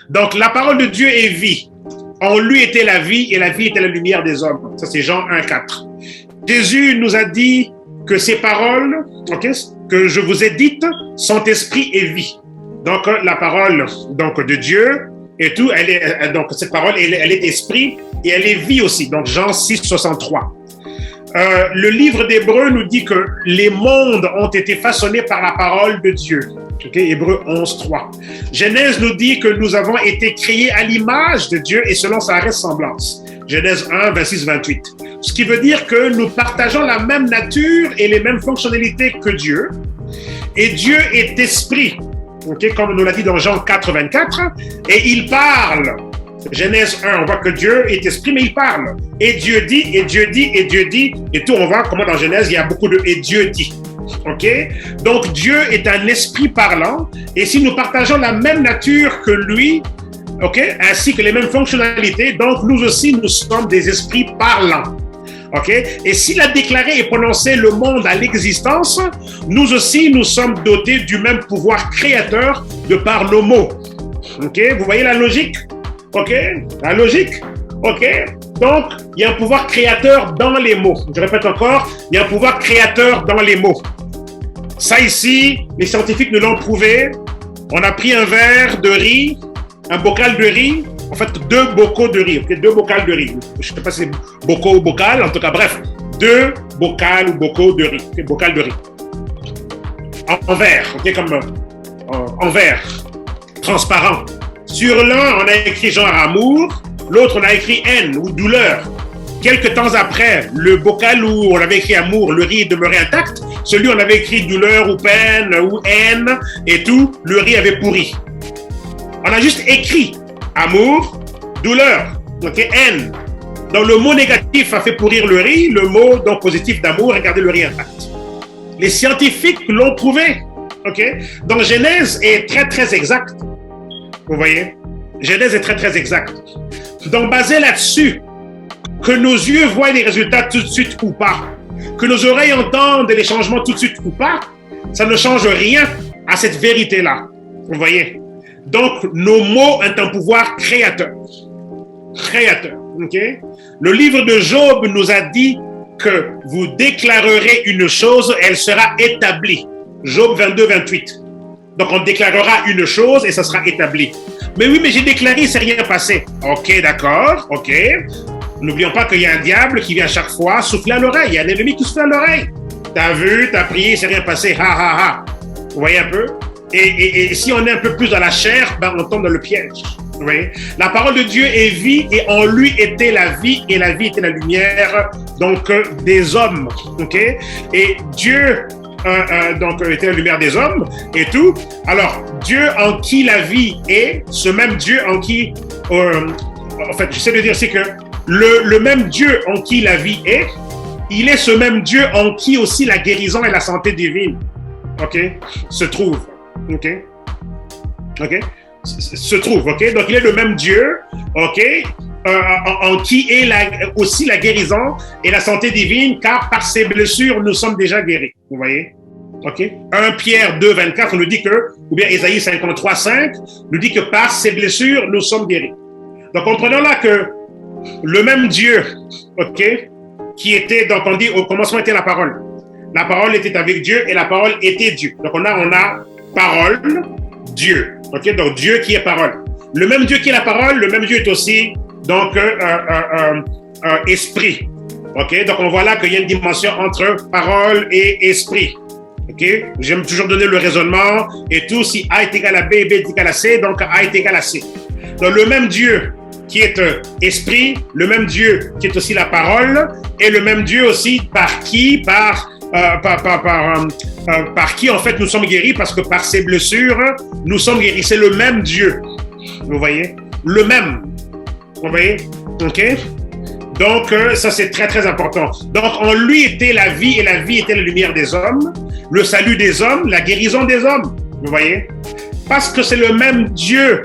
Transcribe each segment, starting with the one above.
Donc, la parole de Dieu est vie. En lui était la vie et la vie était la lumière des hommes. Ça, c'est Jean 1,4. Jésus nous a dit que ces paroles, que je vous ai dites, sont esprit et vie. Donc, la parole de Dieu et tout, donc cette parole, elle est esprit et elle est vie aussi. Donc, Jean 6,63. Le livre d'Hébreux nous dit que les mondes ont été façonnés par la parole de Dieu. Hébreux 11,3. Genèse nous dit que nous avons été créés à l'image de Dieu et selon sa ressemblance. Genèse 1, 26, 28. Ce qui veut dire que nous partageons la même nature et les mêmes fonctionnalités que Dieu. Et Dieu est esprit, comme nous l'a dit dans Jean 4, 24, et il parle. Genèse 1, on voit que Dieu est esprit, mais il parle. Et Dieu dit, et Dieu dit, et Dieu dit. Et tout, on voit comment dans Genèse, il y a beaucoup de « et Dieu dit ». Donc, Dieu est un esprit parlant. Et si nous partageons la même nature que lui, ainsi que les mêmes fonctionnalités, donc nous aussi, nous sommes des esprits parlants. Et s'il a déclaré et prononcé le monde à l'existence, nous aussi, nous sommes dotés du même pouvoir créateur de par nos mots. Vous voyez la logique? La logique? Donc, il y a un pouvoir créateur dans les mots. Je répète encore, il y a un pouvoir créateur dans les mots. Ça ici, les scientifiques nous l'ont prouvé. On a pris un verre de riz, un bocal de riz, en fait 2 bocaux de riz, 2 bocals de riz. Je ne sais pas si c'est bocaux ou bocal, en tout cas, bref, 2 bocals ou bocaux de riz, bocal de riz. En verre, comme en verre, transparent. Sur l'un, on a écrit genre amour, l'autre, on a écrit haine ou douleur. Quelques temps après, le bocal où on avait écrit amour, le riz demeurait intact. Celui où on avait écrit douleur ou peine ou haine et tout, le riz avait pourri. On a juste écrit amour, douleur, haine. Donc le mot négatif a fait pourrir le riz, le mot donc positif d'amour a gardé le riz intact. Les scientifiques l'ont prouvé. Donc Genèse est très très exact. Vous voyez? Genèse est très très exact. Donc basé là-dessus, que nos yeux voient les résultats tout de suite ou pas, que nos oreilles entendent les changements tout de suite ou pas, ça ne change rien à cette vérité-là. Vous voyez? Donc, nos mots ont un pouvoir créateur. Créateur, Le livre de Job nous a dit que vous déclarerez une chose, elle sera établie. Job 22, 28. Donc, on déclarera une chose et ça sera établi. Mais oui, mais j'ai déclaré, il ne s'est rien passé. D'accord, N'oublions pas qu'il y a un diable qui vient chaque fois souffler à l'oreille. Il y a un ennemi qui souffle à l'oreille. T'as vu, t'as prié, il ne s'est rien passé. Vous voyez un peu? Et si on est un peu plus dans la chair, on tombe dans le piège. Vous voyez? La parole de Dieu est vie et en lui était la vie et la vie était la lumière des hommes. Et Dieu était la lumière des hommes et tout. Alors, Dieu en qui la vie est, ce même Dieu en qui... en fait, j'essaie de dire, c'est que le même Dieu en qui la vie est, il est ce même Dieu en qui aussi la guérison et la santé divine, se trouvent, se trouvent, donc il est le même Dieu, en qui est aussi la guérison et la santé divine, car par ses blessures, nous sommes déjà guéris, vous voyez? 1 Pierre 2, 24 nous dit que, ou bien Ésaïe 53, 5 nous dit que par ses blessures, nous sommes guéris. Donc, comprenons là que le même Dieu, qui était, donc on dit, au commencement était la parole. La parole était avec Dieu et la parole était Dieu. Donc, on a parole, Dieu. Donc, Dieu qui est parole. Le même Dieu qui est la parole, le même Dieu est aussi, donc, esprit. Donc, on voit là qu'il y a une dimension entre parole et esprit. J'aime toujours donner le raisonnement et tout. Si A est égal à B et B est égal à C, donc A est égal à C. Donc, le même Dieu qui est esprit, le même Dieu qui est aussi la parole, et le même Dieu aussi par qui en fait nous sommes guéris, parce que par ses blessures, nous sommes guéris. C'est le même Dieu. Vous voyez? Le même. Vous voyez? Donc, ça c'est très très important. Donc, en lui était la vie et la vie était la lumière des hommes, le salut des hommes, la guérison des hommes. Vous voyez? Parce que c'est le même Dieu,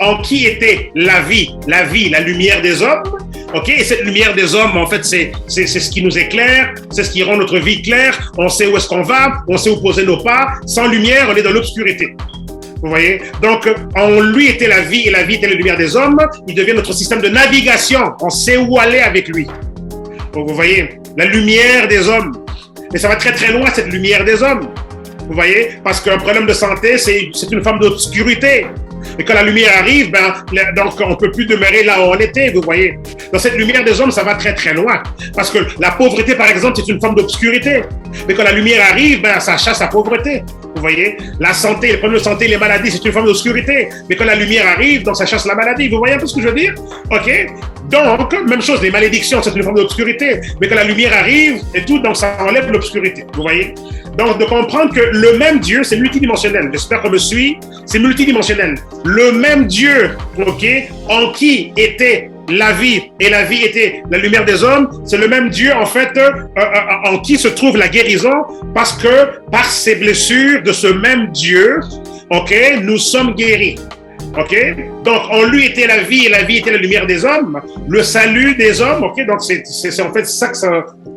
en qui était la vie, la lumière des hommes, et cette lumière des hommes, en fait, c'est ce qui nous éclaire, c'est ce qui rend notre vie claire, on sait où est-ce qu'on va, on sait où poser nos pas, sans lumière, on est dans l'obscurité. Vous voyez? Donc, en lui était la vie et la vie était la lumière des hommes. Il devient notre système de navigation. On sait où aller avec lui. Donc, vous voyez, la lumière des hommes. Et ça va très très loin, cette lumière des hommes. Vous voyez? Parce qu'un problème de santé, c'est une forme d'obscurité. Et quand la lumière arrive, donc on ne peut plus demeurer là où on était, vous voyez. Dans cette lumière des hommes, ça va très très loin. Parce que la pauvreté, par exemple, c'est une forme d'obscurité. Mais quand la lumière arrive, ça chasse la pauvreté. Vous voyez, la santé, les problèmes de santé, les maladies, c'est une forme d'obscurité. Mais quand la lumière arrive, donc ça chasse la maladie. Vous voyez un peu ce que je veux dire? OK? Donc, même chose, les malédictions, c'est une forme d'obscurité. Mais quand la lumière arrive et tout, donc ça enlève l'obscurité. Vous voyez? Donc, de comprendre que le même Dieu, c'est multidimensionnel. J'espère qu'on me suit. C'est multidimensionnel. Le même Dieu, OK, en qui était la vie, et la vie était la lumière des hommes, c'est le même Dieu, en fait, en qui se trouve la guérison, parce que par ces blessures de ce même Dieu, OK, nous sommes guéris. OK? Donc, en lui était la vie, et la vie était la lumière des hommes, le salut des hommes, OK? Donc, c'est en fait ça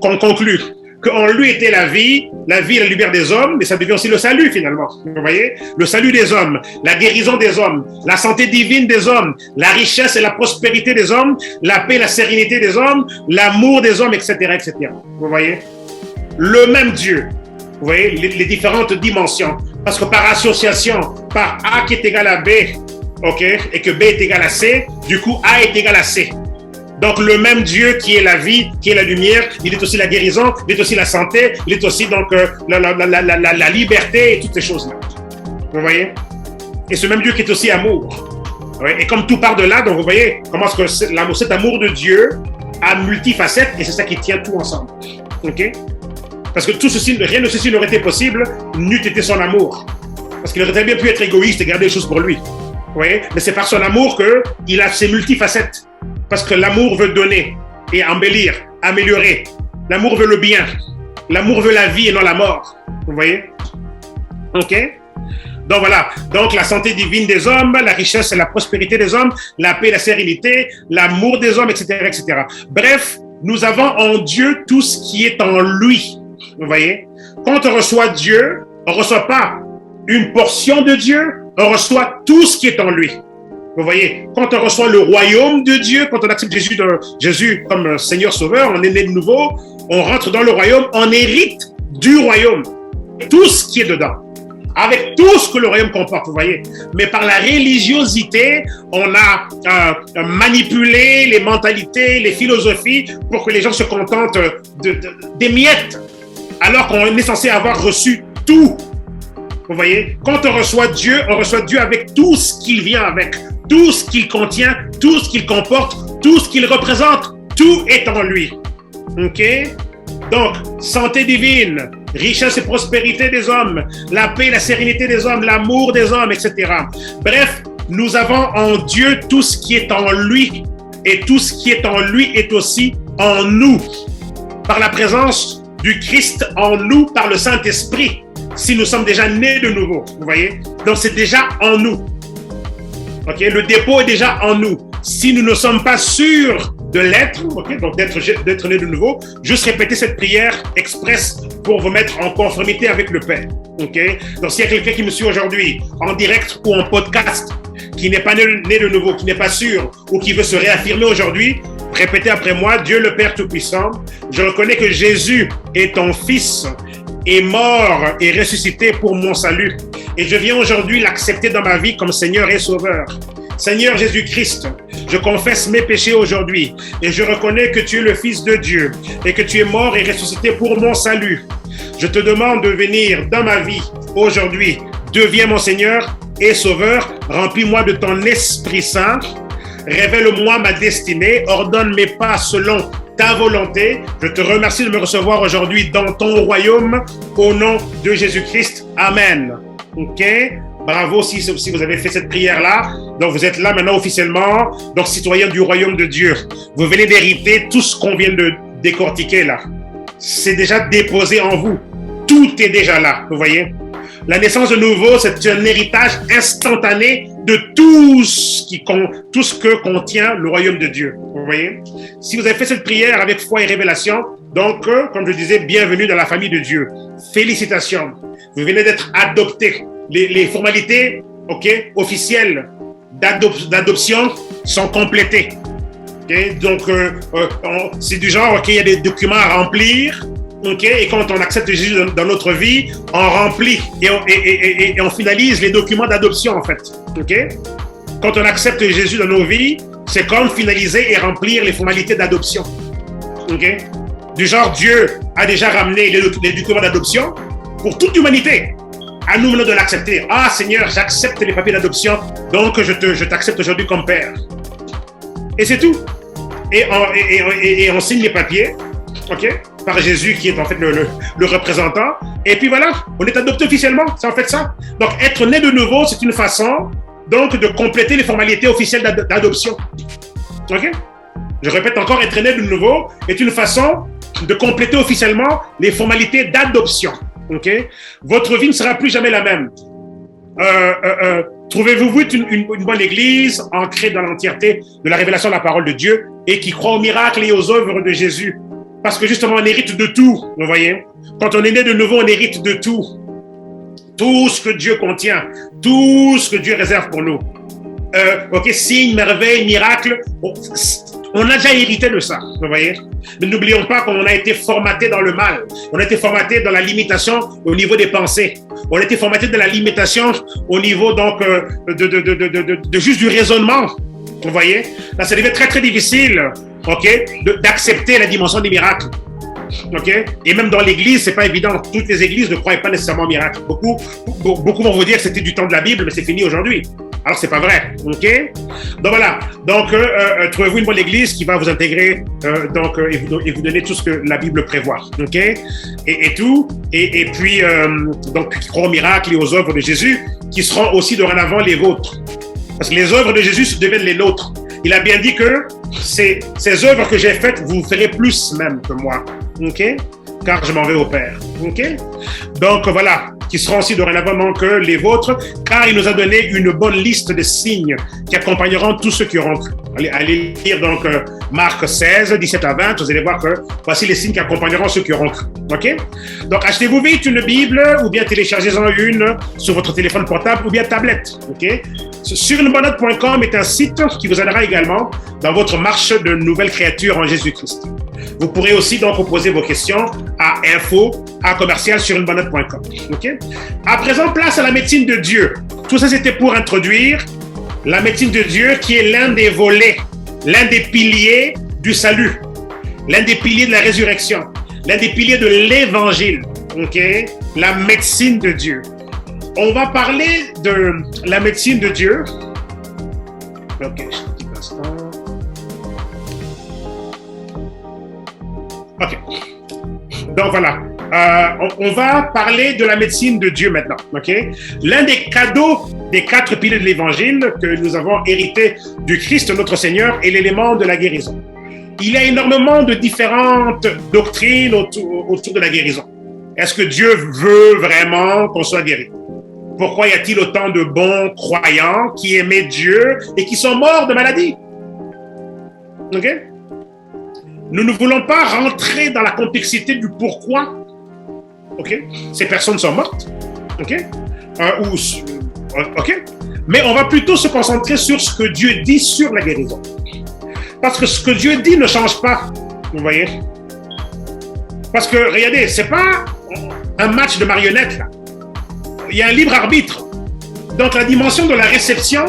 qu'on conclut. Qu'en lui était la vie et la lumière des hommes, mais ça devient aussi le salut finalement. Vous voyez? Le salut des hommes, la guérison des hommes, la santé divine des hommes, la richesse et la prospérité des hommes, la paix et la sérénité des hommes, l'amour des hommes, etc., etc. Vous voyez? Le même Dieu. Vous voyez? Les différentes dimensions. Parce que par association, par A qui est égal à B, OK? Et que B est égal à C, du coup A est égal à C. Donc, le même Dieu qui est la vie, qui est la lumière, il est aussi la guérison, il est aussi la santé, il est aussi donc la liberté et toutes ces choses-là. Vous voyez? Et ce même Dieu qui est aussi amour. Ouais? Et comme tout part de là, donc vous voyez comment est-ce que cet amour de Dieu a multifacettes et c'est ça qui tient tout ensemble. OK? Parce que tout ceci, rien de ceci n'aurait été possible n'eût été son amour. Parce qu'il aurait très bien pu être égoïste et garder les choses pour lui. Vous voyez? Mais c'est par son amour qu'il a ces multifacettes. Parce que l'amour veut donner et embellir, améliorer. L'amour veut le bien. L'amour veut la vie et non la mort. Vous voyez? OK? Donc voilà. Donc la santé divine des hommes, la richesse et la prospérité des hommes, la paix et la sérénité, l'amour des hommes, etc., etc. Bref, nous avons en Dieu tout ce qui est en lui. Vous voyez? Quand on reçoit Dieu, on ne reçoit pas une portion de Dieu, on reçoit tout ce qui est en lui. Vous voyez, quand on reçoit le royaume de Dieu, quand on accepte Jésus comme Seigneur Sauveur, on est né de nouveau, on rentre dans le royaume, on hérite du royaume. Tout ce qui est dedans. Avec tout ce que le royaume comporte, vous voyez. Mais par la religiosité, on a manipulé les mentalités, les philosophies pour que les gens se contentent des miettes, alors qu'on est censé avoir reçu tout. Vous voyez, quand on reçoit Dieu avec tout ce qu'il vient avec, tout ce qu'il contient, tout ce qu'il comporte, tout ce qu'il représente, tout est en lui. OK? Donc, santé divine, richesse et prospérité des hommes, la paix et la sérénité des hommes, l'amour des hommes, etc. Bref, nous avons en Dieu tout ce qui est en lui, et tout ce qui est en lui est aussi en nous, par la présence du Christ en nous, par le Saint-Esprit. Si nous sommes déjà nés de nouveau, vous voyez? Donc, c'est déjà en nous. OK? Le dépôt est déjà en nous. Si nous ne sommes pas sûrs de l'être, OK? Donc d'être nés de nouveau, juste répétez cette prière express pour vous mettre en conformité avec le Père. OK? Donc, s'il y a quelqu'un qui me suit aujourd'hui, en direct ou en podcast, qui n'est pas né de nouveau, qui n'est pas sûr ou qui veut se réaffirmer aujourd'hui, répétez après moi: Dieu le Père Tout-Puissant, je reconnais que Jésus est ton Fils, est mort et ressuscité pour mon salut. Et je viens aujourd'hui l'accepter dans ma vie comme Seigneur et Sauveur. Seigneur Jésus-Christ, je confesse mes péchés aujourd'hui et je reconnais que tu es le Fils de Dieu et que tu es mort et ressuscité pour mon salut. Je te demande de venir dans ma vie aujourd'hui. Deviens mon Seigneur et Sauveur. Remplis-moi de ton Esprit Saint. Révèle-moi ma destinée. Ordonne mes pas selon ta volonté. Je te remercie de me recevoir aujourd'hui dans ton royaume au nom de Jésus-Christ. Amen. OK? Bravo si vous avez fait cette prière-là. Donc, vous êtes là maintenant officiellement, donc citoyen du royaume de Dieu. Vous venez d'hériter tout ce qu'on vient de décortiquer là. C'est déjà déposé en vous. Tout est déjà là, vous voyez? La naissance de nouveau, c'est un héritage instantané de tout ce que contient le royaume de Dieu. Vous voyez? Si vous avez fait cette prière avec foi et révélation, donc, comme je disais, bienvenue dans la famille de Dieu. Félicitations. Vous venez d'être adopté. Les formalités officielles d'adoption sont complétées. Okay? Donc, c'est du genre, il y a des documents à remplir. Et quand on accepte Jésus dans notre vie, on remplit et on finalise les documents d'adoption, en fait. Quand on accepte Jésus dans nos vies, c'est comme finaliser et remplir les formalités d'adoption. Du genre, Dieu a déjà ramené les documents d'adoption pour toute l'humanité. À nous maintenant de l'accepter. Ah Seigneur, j'accepte les papiers d'adoption, donc je t'accepte aujourd'hui comme père. Et c'est tout. Et on signe les papiers, par Jésus qui est en fait le représentant. Et puis voilà, on est adopté officiellement. C'est en fait ça. Donc être né de nouveau, c'est une façon donc de compléter les formalités officielles d'adoption. Je répète encore, être né de nouveau est une façon de compléter officiellement les formalités d'adoption. Votre vie ne sera plus jamais la même. Trouvez-vous une bonne église ancrée dans l'entièreté de la révélation de la parole de Dieu et qui croit aux miracles et aux œuvres de Jésus. Parce que justement, on hérite de tout, vous voyez. Quand on est né de nouveau, on hérite de tout. Tout ce que Dieu contient, tout ce que Dieu réserve pour nous. Signes, merveilles, miracles, on a déjà hérité de ça, vous voyez. Mais n'oublions pas qu'on a été formaté dans le mal. On a été formaté dans la limitation au niveau des pensées. On a été formaté dans la limitation au niveau donc de juste du raisonnement, vous voyez. Là, ça devient très très difficile, d'accepter la dimension des miracles. Et même dans l'église, c'est pas évident. Toutes les églises ne croient pas nécessairement au miracle. Beaucoup vont vous dire que c'était du temps de la Bible, mais c'est fini aujourd'hui. Alors c'est pas vrai, Donc voilà. Donc trouvez-vous une bonne église qui va vous intégrer, et vous donner tout ce que la Bible prévoit, et tout. Et puis donc qui croient au miracle et aux œuvres de Jésus, qui seront aussi dorénavant les vôtres. Parce que les œuvres de Jésus deviennent les nôtres. Il a bien dit que ces œuvres que j'ai faites, vous ferez plus même que moi. Car je m'en vais au Père. Donc voilà, qui seront aussi dorénavant que les vôtres, car il nous a donné une bonne liste de signes qui accompagneront tous ceux qui auront cru. Allez lire donc Marc 16, 17 à 20, vous allez voir que voici les signes qui accompagneront ceux qui auront cru. Donc achetez-vous vite une Bible ou bien téléchargez-en une sur votre téléphone portable ou bien tablette. Surinebonnote.com est un site qui vous aidera également dans votre marche de nouvelle créature en Jésus-Christ. Vous pourrez aussi donc poser vos questions à info@surinebonnote.com. À présent, place à la médecine de Dieu. Tout ça, c'était pour introduire la médecine de Dieu qui est l'un des volets, l'un des piliers du salut, l'un des piliers de la résurrection, l'un des piliers de l'évangile. La médecine de Dieu. On va parler de la médecine de Dieu. Un petit instant. Donc voilà, on va parler de la médecine de Dieu maintenant. L'un des cadeaux des 4 piliers de l'évangile que nous avons hérité du Christ notre Seigneur est l'élément de la guérison. Il y a énormément de différentes doctrines autour de la guérison. Est-ce que Dieu veut vraiment qu'on soit guéri? Pourquoi y a-t-il autant de bons croyants qui aimaient Dieu et qui sont morts de maladie? Nous ne voulons pas rentrer dans la complexité du pourquoi. Ces personnes sont mortes. Mais on va plutôt se concentrer sur ce que Dieu dit sur la guérison. Parce que ce que Dieu dit ne change pas. Vous voyez? Parce que, regardez, c'est pas un match de marionnettes, là. Il y a un libre arbitre. Donc, la dimension de la réception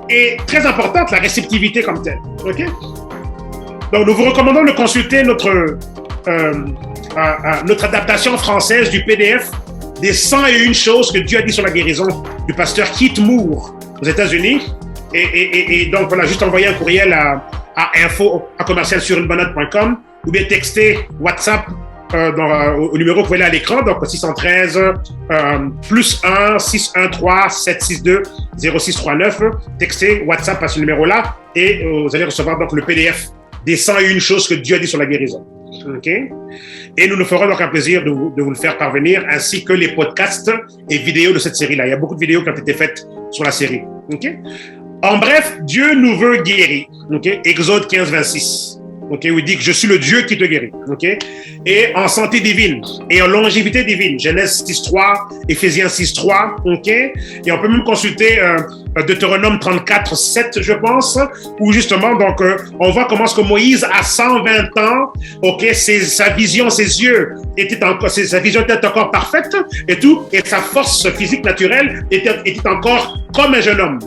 est très importante, la réceptivité comme telle. Donc, nous vous recommandons de consulter notre adaptation française du PDF des 101 choses que Dieu a dit sur la guérison du pasteur Keith Moore aux États-Unis. Et donc, voilà, juste envoyer un courriel à info@surinebonnote.com ou bien texter WhatsApp au numéro que vous voyez à l'écran, donc 613 +1 613 762 0639. Textez WhatsApp à ce numéro-là et vous allez recevoir donc le PDF des 101 choses que Dieu a dit sur la guérison. Et nous nous ferons donc un plaisir de vous le faire parvenir, ainsi que les podcasts et vidéos de cette série-là. Il y a beaucoup de vidéos qui ont été faites sur la série. En bref, Dieu nous veut guérir. Exode 15, 26. OK, où il dit que je suis le Dieu qui te guérit. OK, et en santé divine et en longévité divine. Genèse 6.3, Éphésiens 6.3. OK, et on peut même consulter Deutéronome 34.7, je pense, où justement, donc, on voit comment est-ce que Moïse, à 120 ans, OK, sa vision, ses yeux, sa vision était encore parfaite et tout, et sa force physique naturelle était encore comme un jeune homme.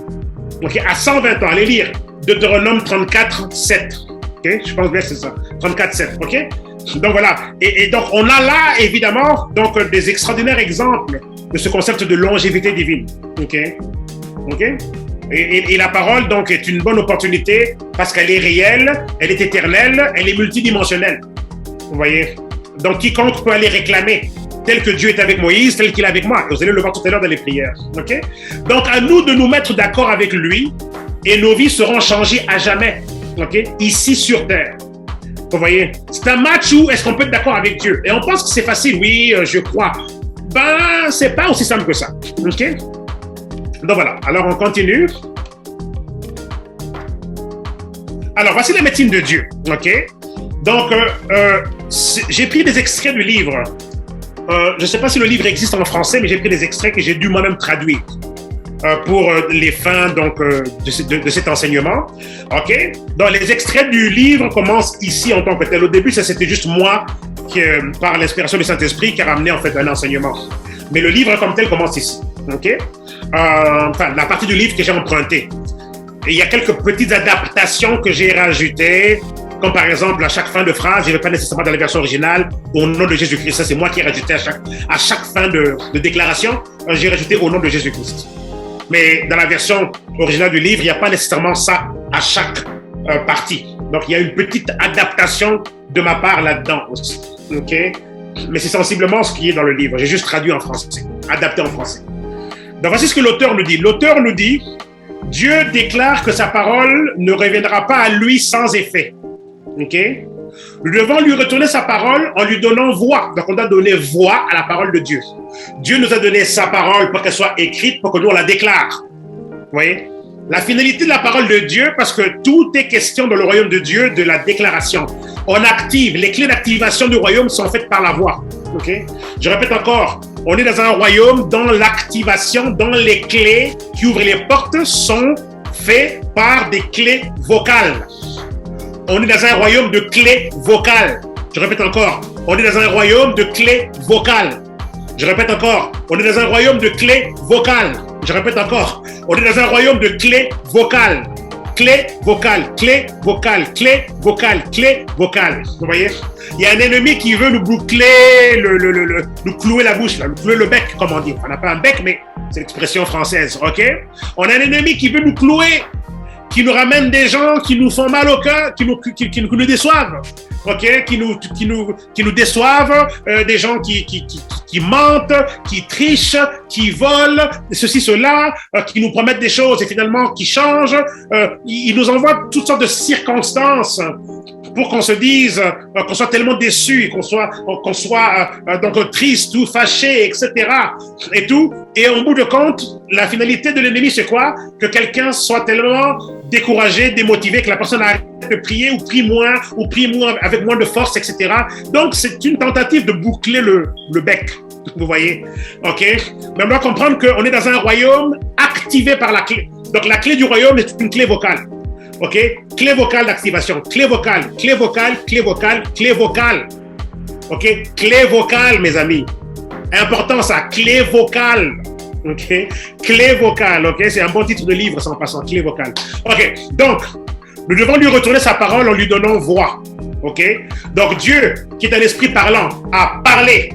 OK, à 120 ans, allez lire Deutéronome 34.7. OK, je pense bien que c'est ça, 34.7. OK, donc voilà, et donc on a là, évidemment, donc des extraordinaires exemples de ce concept de longévité divine. OK, OK, et la parole, donc, est une bonne opportunité parce qu'elle est réelle, elle est éternelle, elle est multidimensionnelle. Vous voyez? Donc, quiconque peut aller réclamer tel que Dieu est avec Moïse, tel qu'il est avec moi. Vous allez le voir tout à l'heure dans les prières. OK? Donc, à nous de nous mettre d'accord avec lui et nos vies seront changées à jamais. OK? Ici sur terre. Vous voyez? C'est un match où est-ce qu'on peut être d'accord avec Dieu? Et on pense que c'est facile. Oui, je crois. Ben, c'est pas aussi simple que ça. OK? Donc voilà, alors on continue. Alors voici la médecine de Dieu, ok? Donc j'ai pris des extraits du livre. Je ne sais pas si le livre existe en français, mais j'ai pris des extraits que j'ai dû moi-même traduire pour les fins donc, de cet enseignement, ok? Donc les extraits du livre commencent ici en tant que tel. Au début, ça c'était juste moi qui, par l'inspiration du Saint-Esprit, qui a ramené en fait un enseignement. Mais le livre comme tel commence ici, ok? Enfin, la partie du livre que j'ai empruntée. Et il y a quelques petites adaptations que j'ai rajoutées, comme par exemple à chaque fin de phrase, je ne vais pas nécessairement dans la version originale, au nom de Jésus-Christ. Ça, c'est moi qui ai rajouté à chaque fin de déclaration, j'ai rajouté au nom de Jésus-Christ. Mais dans la version originale du livre, il n'y a pas nécessairement ça à chaque partie. Donc, il y a une petite adaptation de ma part là-dedans aussi. OK? Mais c'est sensiblement ce qui est dans le livre. J'ai juste traduit en français, adapté en français. Donc, voici ce que l'auteur nous dit. L'auteur nous dit, Dieu déclare que sa parole ne reviendra pas à lui sans effet. OK? Nous devons lui retourner sa parole en lui donnant voix. Donc, on doit donner voix à la parole de Dieu. Dieu nous a donné sa parole pour qu'elle soit écrite, pour que nous, on la déclare. Vous voyez? La finalité de la parole de Dieu, parce que tout est question dans le royaume de Dieu, de la déclaration. On active, les clés d'activation du royaume sont faites par la voix. OK? Je répète encore, on est dans un royaume dont l'activation, dont les clés qui ouvrent les portes sont faites par des clés vocales. On est dans un royaume de clés vocales. Je répète encore, on est dans un royaume de clés vocales. Je répète encore, on est dans un royaume de clés vocales. Je répète encore, on est dans un royaume de clés vocales. Clé vocale, clé vocale, clé vocale, clé vocale. Vous voyez? Il y a un ennemi qui veut nous boucler, nous clouer la bouche, là, nous clouer le bec, comme on dit. On n'a pas un bec, mais c'est l'expression française, ok? On a un ennemi qui veut nous clouer, qui nous ramène des gens qui nous font mal au cœur, qui nous déçoivent, ok? Qui nous déçoivent, des gens qui mentent, qui trichent, qui volent, ceci, cela, qui nous promettent des choses et finalement qui changent. Ils nous envoient toutes sortes de circonstances pour qu'on se dise, qu'on soit tellement déçu, qu'on soit donc triste ou fâché, etc. et tout. Et au bout de compte, la finalité de l'ennemi, c'est quoi? Que quelqu'un soit tellement découragé, démotivé, que la personne arrête de prier ou prie moins avec moins de force, etc. Donc, c'est une tentative de boucler le bec. Vous voyez? OK? Mais on doit comprendre qu'on est dans un royaume activé par la clé. Donc, la clé du royaume est une clé vocale. OK? Clé vocale d'activation. Clé vocale, clé vocale, clé vocale, clé vocale. OK? Clé vocale, mes amis. Important ça, clé vocale. OK? Clé vocale, OK? C'est un bon titre de livre, sans passant, clé vocale. OK? Donc, nous devons lui retourner sa parole en lui donnant voix. OK? Donc, Dieu, qui est un esprit parlant, a parlé.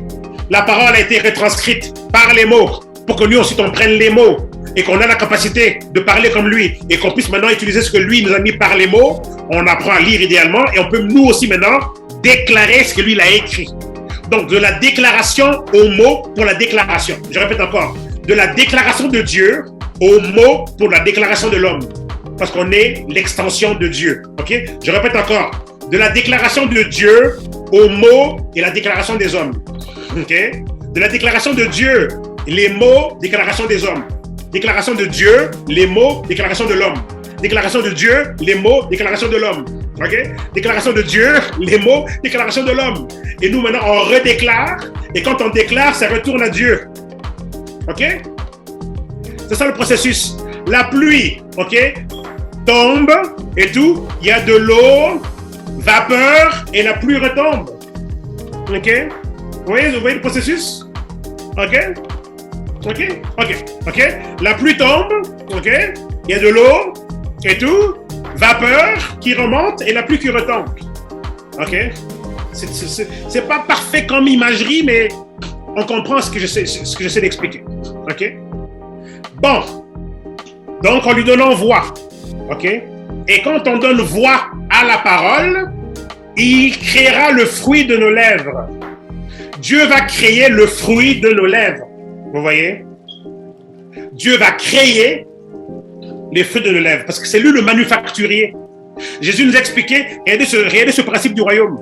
La parole a été retranscrite par les mots pour que nous ensuite on prenne les mots et qu'on ait la capacité de parler comme lui et qu'on puisse maintenant utiliser ce que lui nous a mis par les mots. On apprend à lire idéalement et on peut nous aussi maintenant déclarer ce que lui il a écrit. Donc de la déclaration aux mots pour la déclaration. Je répète encore, de la déclaration de Dieu aux mots pour la déclaration de l'homme. Parce qu'on est l'extension de Dieu. Ok? Je répète encore, de la déclaration de Dieu aux mots et la déclaration des hommes. Okay? De la déclaration de Dieu, les mots, déclaration des hommes. Déclaration de Dieu, les mots, déclaration de l'homme. Déclaration de Dieu, les mots, déclaration de l'homme. Ok? Déclaration de Dieu, les mots, déclaration de l'homme. Et nous, maintenant, on redéclare. Et quand on déclare, ça retourne à Dieu. Ok? C'est ça le processus. La pluie, ok, tombe et tout. Il y a de l'eau, vapeur, et la pluie retombe. Ok? Vous voyez le processus? Ok? Ok? Ok? Ok? La pluie tombe, ok? Il y a de l'eau et tout. Vapeur qui remonte et la pluie qui retombe. Ok? C'est pas parfait comme imagerie, mais on comprend ce que j'essaie d'expliquer. Ok? Bon. Donc, en lui donnant voix. Ok? Et quand on donne voix à la parole, il créera le fruit de nos lèvres. Dieu va créer le fruit de nos lèvres. Vous voyez? Dieu va créer les fruits de nos lèvres, parce que c'est lui le manufacturier. Jésus nous a expliqué, regardez ce principe du royaume.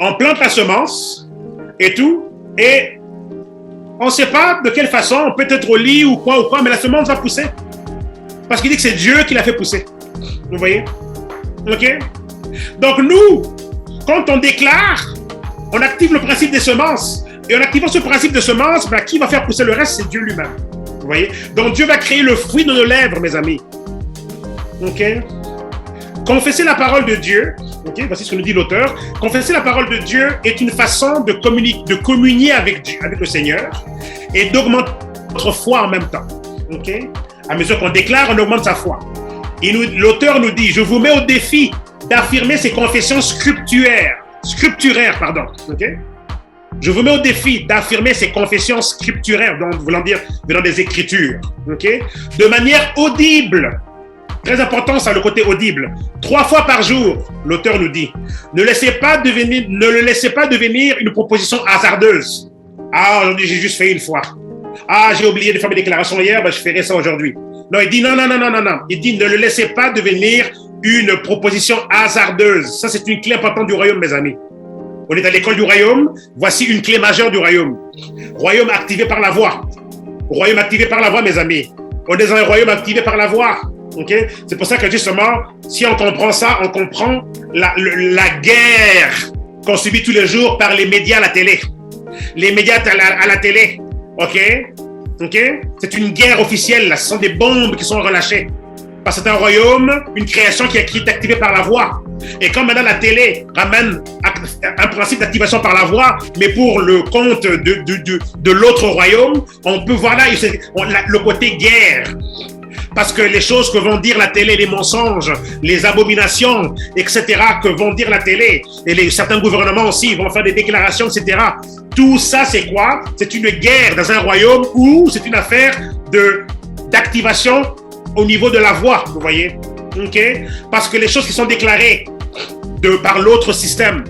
On plante la semence et tout, et on ne sait pas de quelle façon, peut-être au lit ou quoi, mais la semence va pousser. Parce qu'il dit que c'est Dieu qui l'a fait pousser. Vous voyez? Ok? Donc nous, quand on déclare, on active le principe des semences. Et en activant ce principe de semences, ben, qui va faire pousser le reste? C'est Dieu lui-même. Vous voyez? Donc Dieu va créer le fruit de nos lèvres, mes amis. Ok? Confesser la parole de Dieu, ok? Voici ce que nous dit l'auteur. Confesser la parole de Dieu est une façon de communier avec Dieu, avec le Seigneur, et d'augmenter notre foi en même temps. Ok? À mesure qu'on déclare, on augmente sa foi. L'auteur nous dit, je vous mets au défi d'affirmer ces confessions scripturaires, pardon. Ok? Je vous mets au défi d'affirmer ces confessions scripturaires, donc voulant dire venant des Écritures, ok, de manière audible. Très important, ça, le côté audible. 3 fois par jour, l'auteur nous dit. Ne le laissez pas devenir une proposition hasardeuse. Ah, aujourd'hui, j'ai juste fait une fois. Ah, j'ai oublié de faire mes déclarations hier, ben, je ferai ça aujourd'hui. Non, il dit non. Il dit ne le laissez pas devenir une proposition hasardeuse. Ça, c'est une clé importante du royaume, mes amis. On est à l'école du royaume. Voici une clé majeure du royaume. Royaume activé par la voix. Royaume activé par la voix, mes amis. On est dans un royaume activé par la voix. Okay? C'est pour ça que justement, si on comprend ça, on comprend la guerre qu'on subit tous les jours par les médias à la télé. Les médias à la télé. OK? C'est une guerre officielle. Là. Ce sont des bombes qui sont relâchées. Parce que c'est un royaume, une création qui est activée par la voix. Et comme maintenant la télé ramène un principe d'activation par la voix, mais pour le compte de l'autre royaume, on peut voir là le côté guerre. Parce que les choses que vont dire la télé, les mensonges, les abominations, etc., que vont dire la télé, et certains gouvernements aussi vont faire des déclarations, etc. Tout ça, c'est quoi? C'est une guerre dans un royaume où c'est une affaire d'activation au niveau de la voix, vous voyez? Okay? Parce que les choses qui sont déclarées par l'autre système,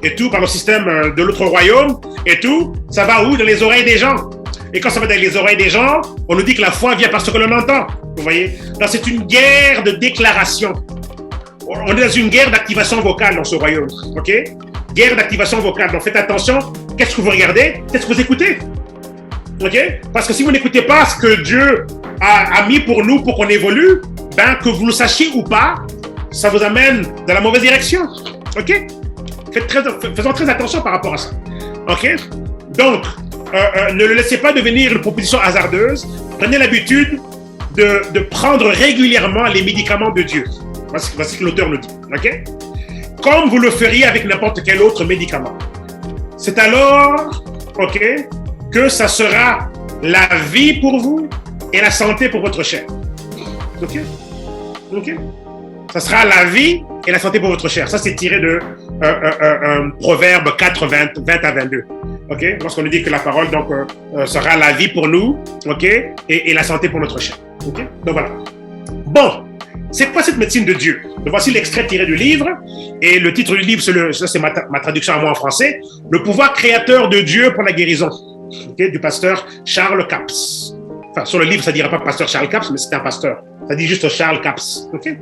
et tout, par le système de l'autre royaume, et tout, ça va où? Dans les oreilles des gens. Et quand ça va dans les oreilles des gens, on nous dit que la foi vient parce que l'on entend. Vous voyez? Donc c'est une guerre de déclaration. On est dans une guerre d'activation vocale dans ce royaume. OK? Guerre d'activation vocale. Donc faites attention. Qu'est-ce que vous regardez? Qu'est-ce que vous écoutez? OK? Parce que si vous n'écoutez pas ce que Dieu a mis pour nous, pour qu'on évolue, ben, que vous le sachiez ou pas, ça vous amène dans la mauvaise direction. OK? Faisons très attention par rapport à ça. OK? Donc, ne le laissez pas devenir une proposition hasardeuse. Prenez l'habitude de prendre régulièrement les médicaments de Dieu. Voici ce que l'auteur nous dit. Okay? Comme vous le feriez avec n'importe quel autre médicament. C'est alors que ça sera la vie pour vous et la santé pour votre chair. OK? Ça sera la vie et la santé pour votre chair. Ça, c'est tiré de Proverbe 4, 20 à 22. OK? Lorsqu'on nous dit que la parole donc, sera la vie pour nous, OK? Et la santé pour notre chair. OK? Donc voilà. Bon, c'est quoi cette médecine de Dieu? Donc, voici l'extrait tiré du livre. Et le titre du livre, c'est ma traduction à moi en français. Le pouvoir créateur de Dieu pour la guérison. OK? Du pasteur Charles Capps. Enfin, sur le livre, ça ne dira pas pasteur Charles Capps, mais c'est un pasteur. Ça dit juste Charles Capps. Okay?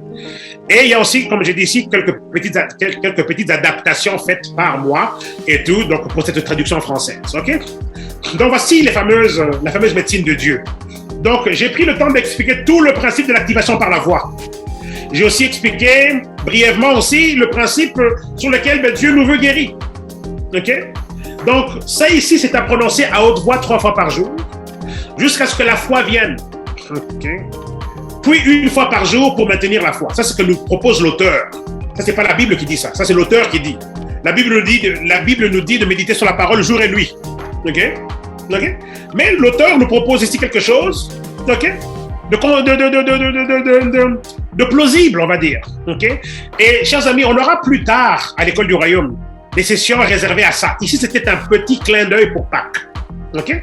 Et il y a aussi, comme j'ai dit ici, quelques petites adaptations faites par moi et tout, donc pour cette traduction française. Okay? Donc voici la fameuse médecine de Dieu. Donc j'ai pris le temps d'expliquer tout le principe de l'activation par la voix. J'ai aussi expliqué brièvement aussi le principe sur lequel Dieu nous veut guéris. Ok? Donc, ça ici, c'est à prononcer à haute voix 3 fois par jour, jusqu'à ce que la foi vienne. Ok? Puis une fois par jour pour maintenir la foi. Ça, c'est ce que nous propose l'auteur. Ça, c'est pas la Bible qui dit ça. Ça, c'est l'auteur qui dit. La Bible nous dit de méditer sur la parole jour et nuit. Ok? Ok? Mais l'auteur nous propose ici quelque chose, ok? De plausible, on va dire. Ok? Et chers amis, on aura plus tard à l'école du royaume des sessions réservées à ça. Ici, c'était un petit clin d'œil pour Pâques. Ok?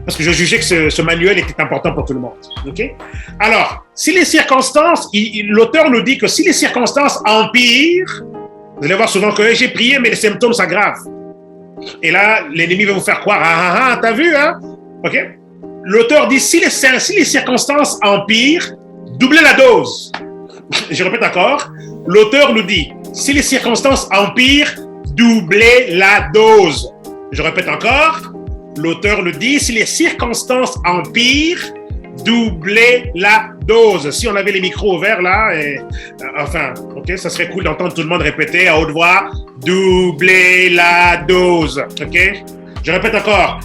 Parce que je jugeais que ce manuel était important pour tout le monde. Okay? Alors, si les circonstances, l'auteur nous dit que si les circonstances empirent, vous allez voir souvent que j'ai prié, mais les symptômes s'aggravent. Et là, l'ennemi va vous faire croire, t'as vu, hein? OK? L'auteur dit, si les circonstances empirent, doublez la dose. Je répète encore, l'auteur nous dit, si les circonstances empirent, doublez la dose. Je répète encore, l'auteur nous dit, si les circonstances empirent, doublez la dose. Si on avait les micros ouverts là, ok, ça serait cool d'entendre tout le monde répéter à haute voix, doublez la dose. Ok? Je répète encore,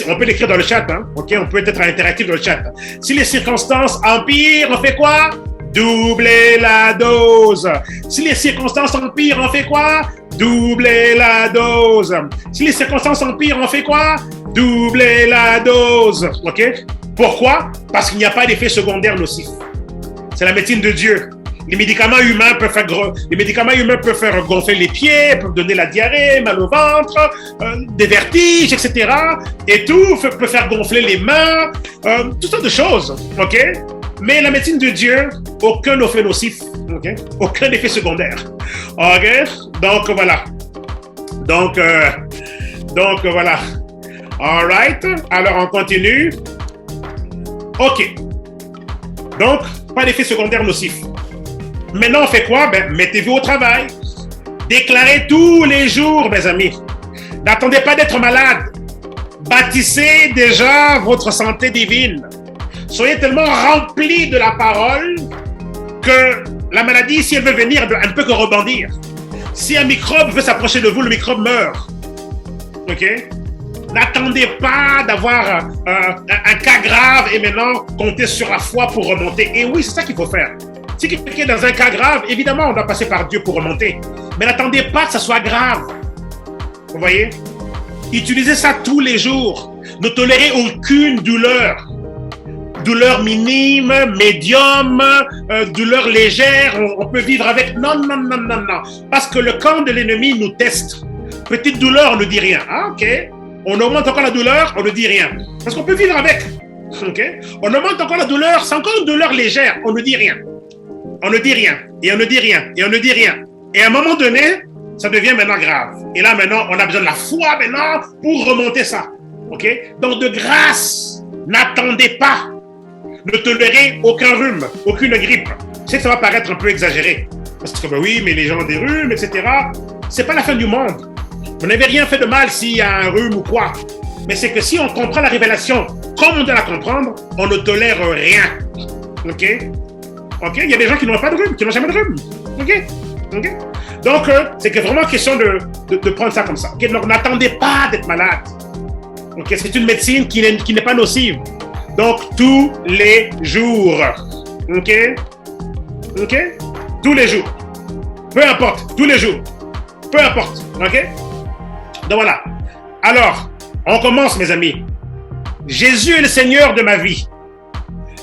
on peut l'écrire dans le chat, hein? Ok? On peut être interactif dans le chat. Si les circonstances empirent, on fait quoi? Doubler la dose. Si les circonstances empirent, on fait quoi? Doubler la dose. Si les circonstances empirent, on fait quoi? Doubler la dose. OK? Pourquoi? Parce qu'il n'y a pas d'effet secondaire nocif. C'est la médecine de Dieu. Les médicaments humains peuvent faire gonfler les pieds, peuvent donner la diarrhée, mal au ventre, des vertiges, etc. Et tout peut faire gonfler les mains, toutes sortes de choses. OK? Mais la médecine de Dieu, aucun effet nocif, okay? Aucun effet secondaire. OK? Donc, voilà. Donc, voilà. All right. Alors, on continue. OK. Donc, pas d'effet secondaire nocif. Maintenant, on fait quoi? Mettez-vous au travail. Déclarez tous les jours, mes amis. N'attendez pas d'être malade. Bâtissez déjà votre santé divine. Soyez tellement remplis de la parole que la maladie, si elle veut venir, elle ne peut que rebondir. Si un microbe veut s'approcher de vous, le microbe meurt. OK? N'attendez pas d'avoir un cas grave et maintenant comptez sur la foi pour remonter. Et oui, c'est ça qu'il faut faire. Si quelqu'un est dans un cas grave, évidemment, on doit passer par Dieu pour remonter. Mais n'attendez pas que ça soit grave. Vous voyez? Utilisez ça tous les jours. Ne tolérez aucune douleur. Douleur minime, médium, douleur légère, on peut vivre avec. Non. Parce que le camp de l'ennemi nous teste. Petite douleur, on ne dit rien. Ah, ok. On augmente encore la douleur, on ne dit rien. Parce qu'on peut vivre avec. Ok. On augmente encore la douleur, c'est encore une douleur légère, on ne dit rien. On ne dit rien, et on ne dit rien, et on ne dit rien. Et à un moment donné, ça devient maintenant grave. Et là, maintenant, on a besoin de la foi maintenant pour remonter ça. Ok. Donc, de grâce, n'attendez pas. Ne tolérez aucun rhume, aucune grippe. Je sais que ça va paraître un peu exagéré. Parce que oui, mais les gens ont des rhumes, etc. C'est pas la fin du monde. Vous n'avez rien fait de mal s'il y a un rhume ou quoi. Mais c'est que si on comprend la révélation comme on doit la comprendre, on ne tolère rien. OK? OK? Il y a des gens qui n'ont pas de rhume, qui n'ont jamais de rhume. OK? OK? Donc, c'est vraiment question de prendre ça comme ça. OK? Donc, n'attendez pas d'être malade. OK? C'est une médecine qui n'est pas nocive. Donc, tous les jours. OK? OK? Tous les jours. Peu importe. Tous les jours. Peu importe. OK? Donc, voilà. Alors, on commence, mes amis. Jésus est le Seigneur de ma vie.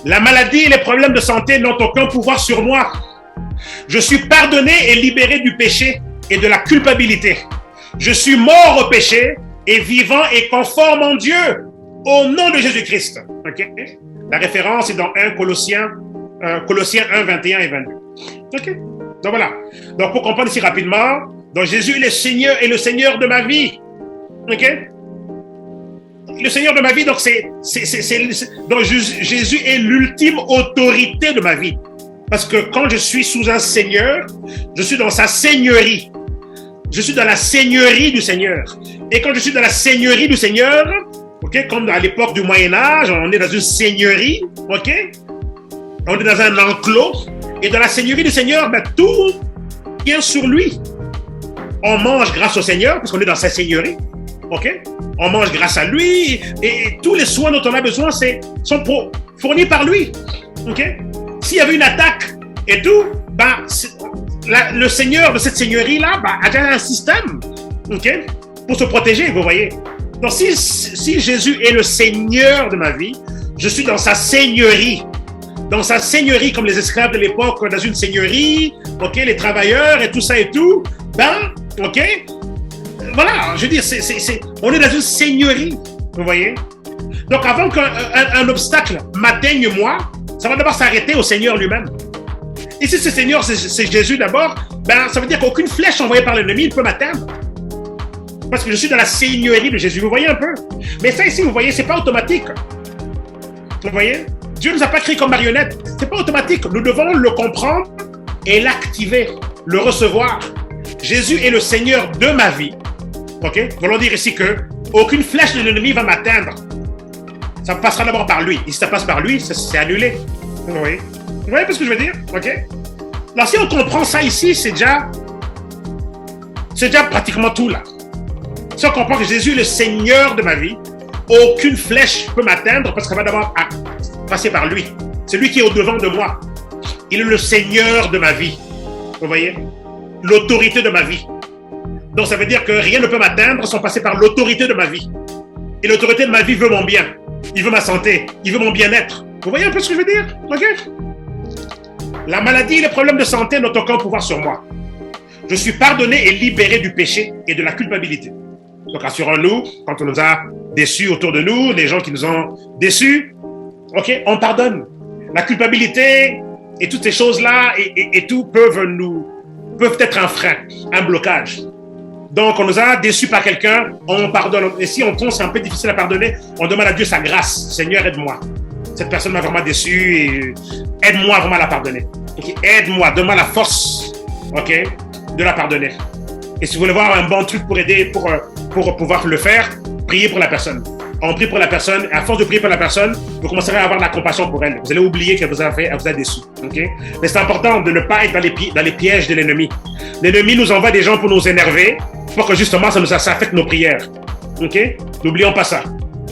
La maladie et les problèmes de santé n'ont aucun pouvoir sur moi. Je suis pardonné et libéré du péché et de la culpabilité. Je suis mort au péché et vivant et conforme en Dieu. Au nom de Jésus-Christ. Okay? La référence est dans 1 Colossiens 1, 21 et 22. Okay? Donc voilà. Donc pour comprendre ici rapidement, donc Jésus est le Seigneur de ma vie. Ok? Le Seigneur de ma vie, donc donc Jésus est l'ultime autorité de ma vie. Parce que quand je suis sous un Seigneur, je suis dans sa seigneurie. Je suis dans la seigneurie du Seigneur. Et quand je suis dans la seigneurie du Seigneur, ok, comme à l'époque du Moyen-Âge, on est dans une seigneurie, ok? On est dans un enclos. Et dans la seigneurie du Seigneur, ben, tout vient sur lui. On mange grâce au Seigneur, parce qu'on est dans sa seigneurie. Okay? On mange grâce à lui, et tous les soins dont on a besoin sont fournis par lui. Okay? S'il y avait une attaque et tout, ben, le Seigneur de cette seigneurie-là a déjà un système, okay, pour se protéger, vous voyez. Donc si Jésus est le Seigneur de ma vie, je suis dans sa seigneurie. Dans sa seigneurie, comme les esclaves de l'époque, dans une seigneurie, okay, les travailleurs et tout ça et tout, ben, ok, voilà, je veux dire, on est dans une seigneurie, vous voyez. Donc avant qu'un obstacle m'atteigne moi, ça va d'abord s'arrêter au Seigneur lui-même. Et si ce Seigneur, c'est Jésus d'abord, ben, ça veut dire qu'aucune flèche envoyée par l'ennemi ne peut m'atteindre. Parce que je suis dans la seigneurie de Jésus, vous voyez un peu. Mais ça ici, vous voyez, c'est pas automatique. Vous voyez, Dieu ne nous a pas créés comme marionnettes. C'est pas automatique. Nous devons le comprendre et l'activer, le recevoir. Jésus est le Seigneur de ma vie. Ok? Voulons dire ici que aucune flèche de l'ennemi va m'atteindre. Ça passera d'abord par lui. Et si ça passe par lui, c'est annulé. Vous voyez? Vous voyez ce que je veux dire? Ok? Alors si on comprend ça ici, c'est déjà pratiquement tout là. Si on comprend que Jésus est le Seigneur de ma vie, aucune flèche peut m'atteindre parce qu'elle va d'abord passer par lui. C'est lui qui est au-devant de moi. Il est le Seigneur de ma vie. Vous voyez? L'autorité de ma vie. Donc ça veut dire que rien ne peut m'atteindre sans passer par l'autorité de ma vie. Et l'autorité de ma vie veut mon bien. Il veut ma santé. Il veut mon bien-être. Vous voyez un peu ce que je veux dire? Ok? La maladie et les problèmes de santé n'ont aucun pouvoir sur moi. Je suis pardonné et libéré du péché et de la culpabilité. Donc assurons-nous, quand on nous a déçus autour de nous, les gens qui nous ont déçus, ok, on pardonne. La culpabilité et toutes ces choses-là et tout peuvent être un frein, un blocage. Donc on nous a déçus par quelqu'un, on pardonne. Et si on tombe, c'est un peu difficile à pardonner, on demande à Dieu sa grâce. Seigneur, aide-moi. Cette personne m'a vraiment déçu et aide-moi vraiment à la pardonner. Okay? Aide-moi, donne-moi la force, ok, de la pardonner. Et si vous voulez voir un bon truc pour aider, pour pouvoir le faire, priez pour la personne. On prie pour la personne, et à force de prier pour la personne, vous commencerez à avoir de la compassion pour elle. Vous allez oublier qu'elle vous a déçu. Okay? Mais c'est important de ne pas être dans les pièges de l'ennemi. L'ennemi nous envoie des gens pour nous énerver, pour que justement ça affecte nos prières. Okay? N'oublions pas ça.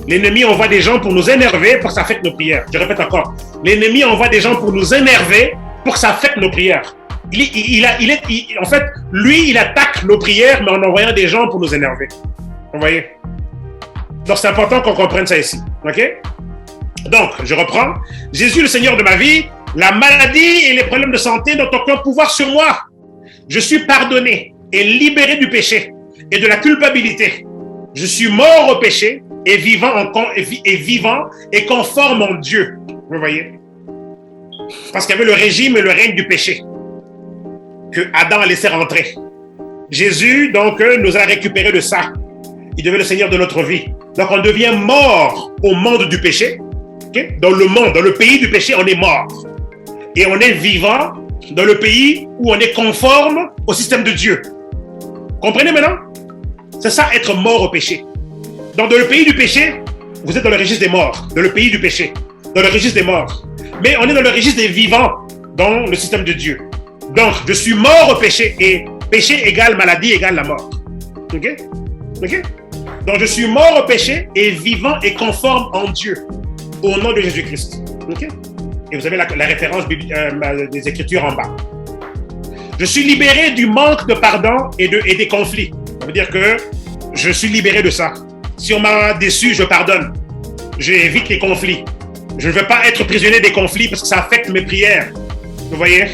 L'ennemi envoie des gens pour nous énerver, pour que ça affecte nos prières. Je répète encore. L'ennemi envoie des gens pour nous énerver, pour que ça affecte nos prières. En fait, lui, il attaque nos prières, mais en envoyant des gens pour nous énerver. Vous voyez? Donc, c'est important qu'on comprenne ça ici. OK? Donc, je reprends. Jésus, le Seigneur de ma vie, la maladie et les problèmes de santé n'ont aucun pouvoir sur moi. Je suis pardonné et libéré du péché et de la culpabilité. Je suis mort au péché et vivant et conforme en Dieu. Vous voyez? Parce qu'il y avait le régime et le règne du péché que Adam a laissé rentrer. Jésus, donc, nous a récupérés de ça. Il devient le Seigneur de notre vie. Donc, on devient mort au monde du péché. Okay? Dans le pays du péché, on est mort. Et on est vivant dans le pays où on est conforme au système de Dieu. Comprenez maintenant? C'est ça, être mort au péché. Donc, dans le pays du péché, vous êtes dans le registre des morts. Dans le pays du péché. Dans le registre des morts. Mais on est dans le registre des vivants, dans le système de Dieu. Donc, je suis mort au péché. Et péché égale maladie égale la mort. OK? OK? Donc, je suis mort au péché et vivant et conforme en Dieu. Au nom de Jésus-Christ. OK? Et vous avez la référence des Écritures en bas. Je suis libéré du manque de pardon et des conflits. Ça veut dire que je suis libéré de ça. Si on m'a déçu, je pardonne. J'évite les conflits. Je ne veux pas être prisonnier des conflits parce que ça affecte mes prières. Vous voyez?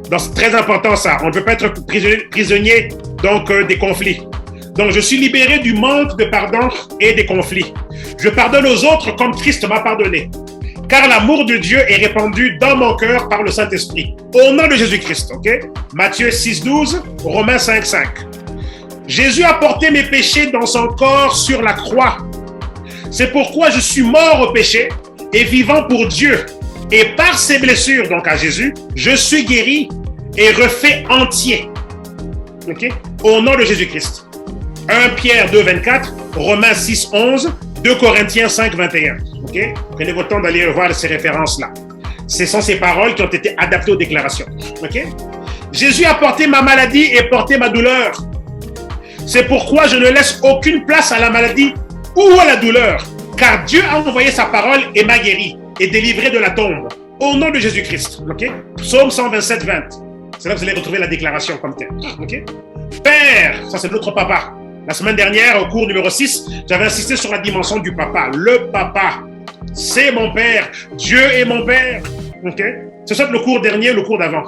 Donc, c'est très important ça. On ne peut pas être prisonnier donc, des conflits. Donc, je suis libéré du manque de pardon et des conflits. Je pardonne aux autres comme Christ m'a pardonné. Car l'amour de Dieu est répandu dans mon cœur par le Saint-Esprit. Au nom de Jésus-Christ, ok? Matthieu 6,12, Romains 5,5. Jésus a porté mes péchés dans son corps sur la croix. C'est pourquoi je suis mort au péché et vivant pour Dieu. Et par ses blessures, donc à Jésus, je suis guéri et refait entier. Ok? Au nom de Jésus-Christ. 1 Pierre 2,24, Romains 6,11, 2 Corinthiens 5,21. Ok? Prenez votre temps d'aller voir ces références-là. Ce sont ces paroles qui ont été adaptées aux déclarations. Okay? Jésus a porté ma maladie et porté ma douleur. C'est pourquoi je ne laisse aucune place à la maladie ou à la douleur, car Dieu a envoyé sa parole et m'a guéri et délivré de la tombe. Au nom de Jésus-Christ. Okay? Psaume 127, 20. C'est là que vous allez retrouver la déclaration comme telle. Okay? Père, ça c'est notre papa. La semaine dernière, au cours numéro 6, j'avais insisté sur la dimension du papa. Le papa, c'est mon père. Dieu est mon père. Okay? C'est ça le cours dernier, le cours d'avant.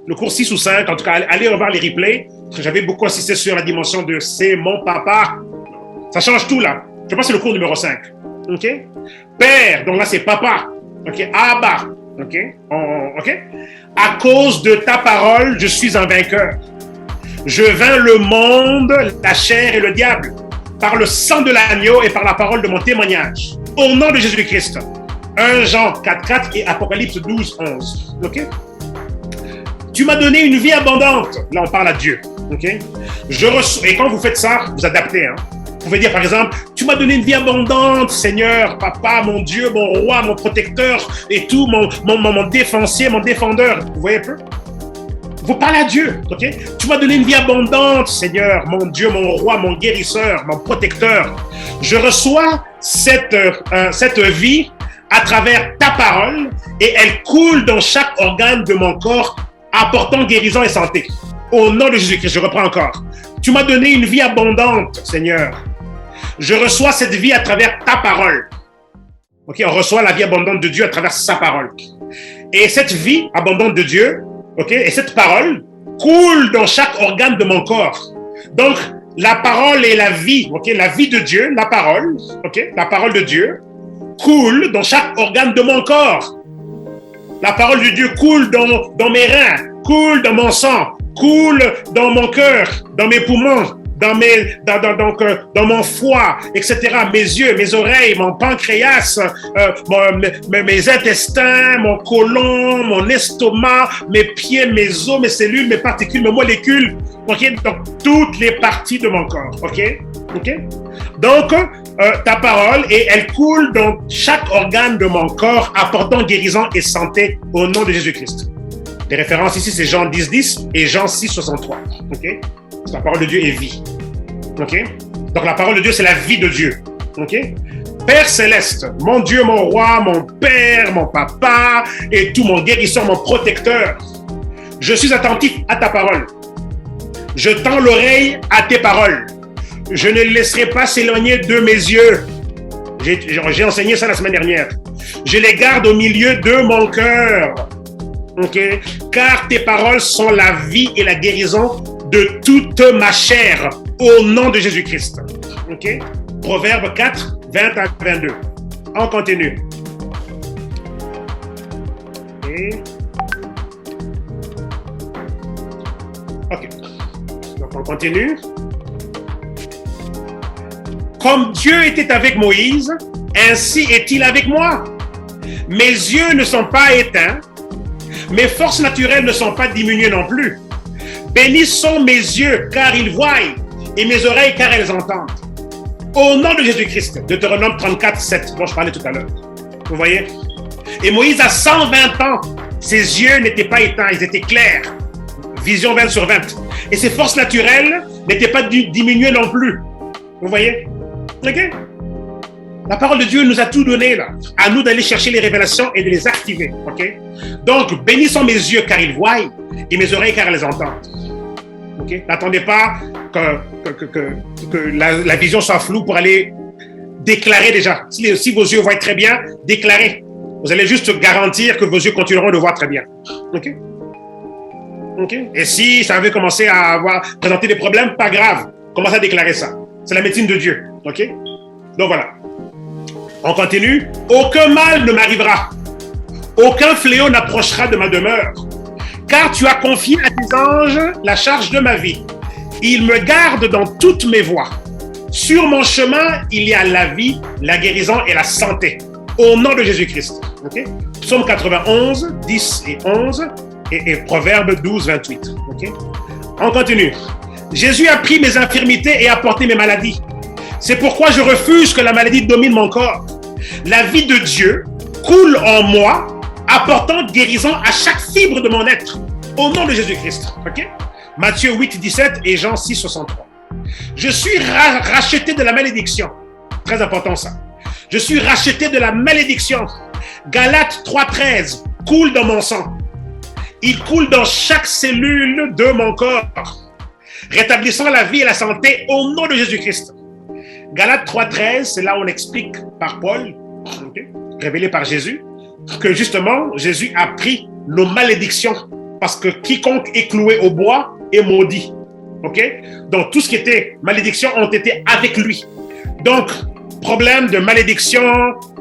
Le cours 6 ou 5, en tout cas, allez revoir les replays. J'avais beaucoup insisté sur la dimension de c'est mon papa. Ça change tout là. Je pense que c'est le cours numéro 5. Okay? Père, donc là c'est papa. Okay? Abba. Okay? Okay? À cause de ta parole, je suis un vainqueur. Je vains le monde, la chair et le diable, par le sang de l'agneau et par la parole de mon témoignage. Au nom de Jésus-Christ. 1 Jean 4,4 et Apocalypse 12,11. Okay? Tu m'as donné une vie abondante. Là, on parle à Dieu. Okay? Et quand vous faites ça, vous adaptez. Hein? Vous pouvez dire, par exemple, tu m'as donné une vie abondante, Seigneur, Papa, mon Dieu, mon roi, mon protecteur et tout, mon défensier, mon défendeur. Vous voyez un peu? Vous parlez à Dieu, ok? Tu m'as donné une vie abondante, Seigneur, mon Dieu, mon roi, mon guérisseur, mon protecteur. Je reçois cette vie à travers ta parole et elle coule dans chaque organe de mon corps, apportant guérison et santé. Au nom de Jésus-Christ, je reprends encore. Tu m'as donné une vie abondante, Seigneur. Je reçois cette vie à travers ta parole. Ok, on reçoit la vie abondante de Dieu à travers sa parole. Et cette vie abondante de Dieu, ok, et cette parole coule dans chaque organe de mon corps. Donc, la parole et la vie, ok, la vie de Dieu, la parole, ok, la parole de Dieu coule dans chaque organe de mon corps. La parole de Dieu coule dans mes reins, coule dans mon sang, coule dans mon cœur, dans mes poumons, dans mon foie, etc. Mes yeux, mes oreilles, mon pancréas, mes intestins, mon côlon, mon estomac, mes pieds, mes os, mes cellules, mes particules, mes molécules. Ok, donc toutes les parties de mon corps. Ok, ok. Donc ta parole et elle coule dans chaque organe de mon corps, apportant guérison et santé au nom de Jésus-Christ. Les références ici, c'est Jean 10,10 et Jean 6,63. Ok? La parole de Dieu est vie. Ok? Donc la parole de Dieu, c'est la vie de Dieu. Ok? Père céleste, mon Dieu, mon roi, mon père, mon papa et tout mon guérisseur, mon protecteur. Je suis attentif à ta parole. Je tends l'oreille à tes paroles. Je ne laisserai pas s'éloigner de mes yeux. J'ai enseigné ça la semaine dernière. Je les garde au milieu de mon cœur. Okay? Car tes paroles sont la vie et la guérison de toute ma chair, au nom de Jésus-Christ. Okay? Proverbe 4, 20 à 22. On continue. Okay. Ok. Donc on continue. Comme Dieu était avec Moïse, ainsi est-il avec moi. Mes yeux ne sont pas éteints, mes forces naturelles ne sont pas diminuées non plus. Bénis sont mes yeux, car ils voient, et mes oreilles, car elles entendent. Au nom de Jésus-Christ, Deutéronome 34, 7, dont je parlais tout à l'heure. Vous voyez? Et Moïse a 120 ans. Ses yeux n'étaient pas éteints, ils étaient clairs. Vision 20 sur 20. Et ses forces naturelles n'étaient pas diminuées non plus. Vous voyez? Ok? La parole de Dieu nous a tout donné là. À nous d'aller chercher les révélations et de les activer. Ok? Donc, bénis sont mes yeux car ils voient et mes oreilles car elles entendent. Ok? N'attendez pas que la vision soit floue pour aller déclarer déjà. Si vos yeux voient très bien, déclarez. Vous allez juste garantir que vos yeux continueront de voir très bien. Ok? Ok? Et si ça avait commencé à présenter des problèmes, pas grave. Commencez à déclarer ça. C'est la médecine de Dieu. Ok? Donc voilà. On continue. Aucun mal ne m'arrivera. Aucun fléau n'approchera de ma demeure. Car tu as confié à tes anges la charge de ma vie. Ils me gardent dans toutes mes voies. Sur mon chemin, il y a la vie, la guérison et la santé. Au nom de Jésus-Christ. Okay? Psaume 91, 10 et 11 et Proverbe 12, 28. Okay? On continue. Jésus a pris mes infirmités et a porté mes maladies. C'est pourquoi je refuse que la maladie domine mon corps. La vie de Dieu coule en moi apportant guérison à chaque fibre de mon être, au nom de Jésus-Christ. Okay? Matthieu 8, 17 et Jean 6, 63. Je suis racheté de la malédiction. Très important ça. Je suis racheté de la malédiction. Galates 3, 13 coule dans mon sang. Il coule dans chaque cellule de mon corps, rétablissant la vie et la santé au nom de Jésus-Christ. Galates 3, 13, c'est là où on explique par Paul, révélé par Jésus, que justement, Jésus a pris nos malédictions, parce que quiconque est cloué au bois est maudit. Okay? Donc, tout ce qui était malédiction ont été avec lui. Donc, problème de malédiction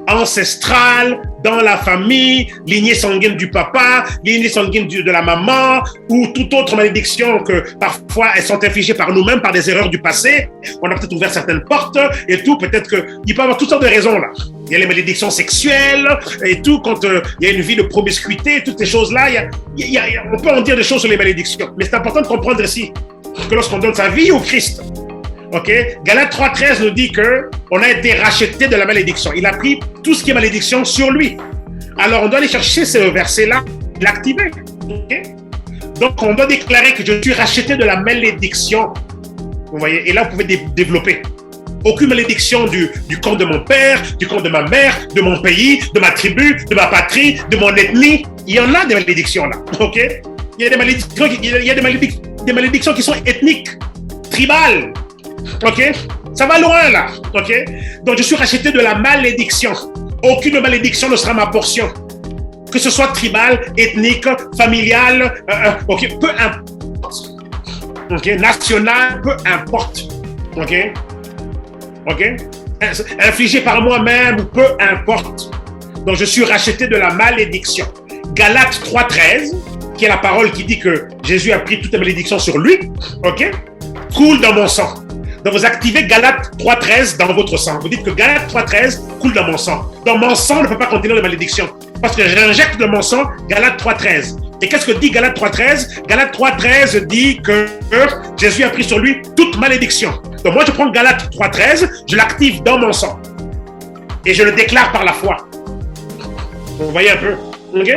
ancestrale dans la famille, lignée sanguine du papa, lignée sanguine de la maman, ou toute autre malédiction que parfois elles sont infligées par nous-mêmes, par des erreurs du passé. On a peut-être ouvert certaines portes et tout. Peut-être qu'il peut y avoir toutes sortes de raisons là. Il y a les malédictions sexuelles et tout, quand il y a une vie de promiscuité, toutes ces choses-là. On peut en dire des choses sur les malédictions. Mais c'est important de comprendre ici que lorsqu'on donne sa vie au Christ, okay? Galates 3.13 nous dit qu'on a été racheté de la malédiction. Il a pris tout ce qui est malédiction sur lui. Alors on doit aller chercher ce verset-là, l'activer. Okay? Donc on doit déclarer que je suis racheté de la malédiction. Vous voyez? Et là vous pouvez développer. Aucune malédiction du camp de mon père, du camp de ma mère, de mon pays, de ma tribu, de ma patrie, de mon ethnie. Il y en a des malédictions là. Okay? Il y a des malédictions qui sont ethniques, tribales. Ok, ça va loin là. Ok, donc je suis racheté de la malédiction. Aucune malédiction ne sera ma portion, que ce soit tribal, ethnique, familial, ok, peu importe. Ok, national, peu importe. Ok, ok, infligé par moi-même, peu importe. Donc je suis racheté de la malédiction. Galates 3.13, qui est la parole qui dit que Jésus a pris toute la malédiction sur lui. Ok, coule dans mon sang. Donc vous activez Galates 3.13 dans votre sang. Vous dites que Galates 3.13 coule dans mon sang. Donc mon sang ne peut pas contenir de malédiction. Parce que j'injecte de mon sang Galates 3.13. Et qu'est-ce que dit Galates 3.13? Galates 3.13 dit que Jésus a pris sur lui toute malédiction. Donc moi je prends Galates 3.13, je l'active dans mon sang. Et je le déclare par la foi. Vous voyez un peu? Ok?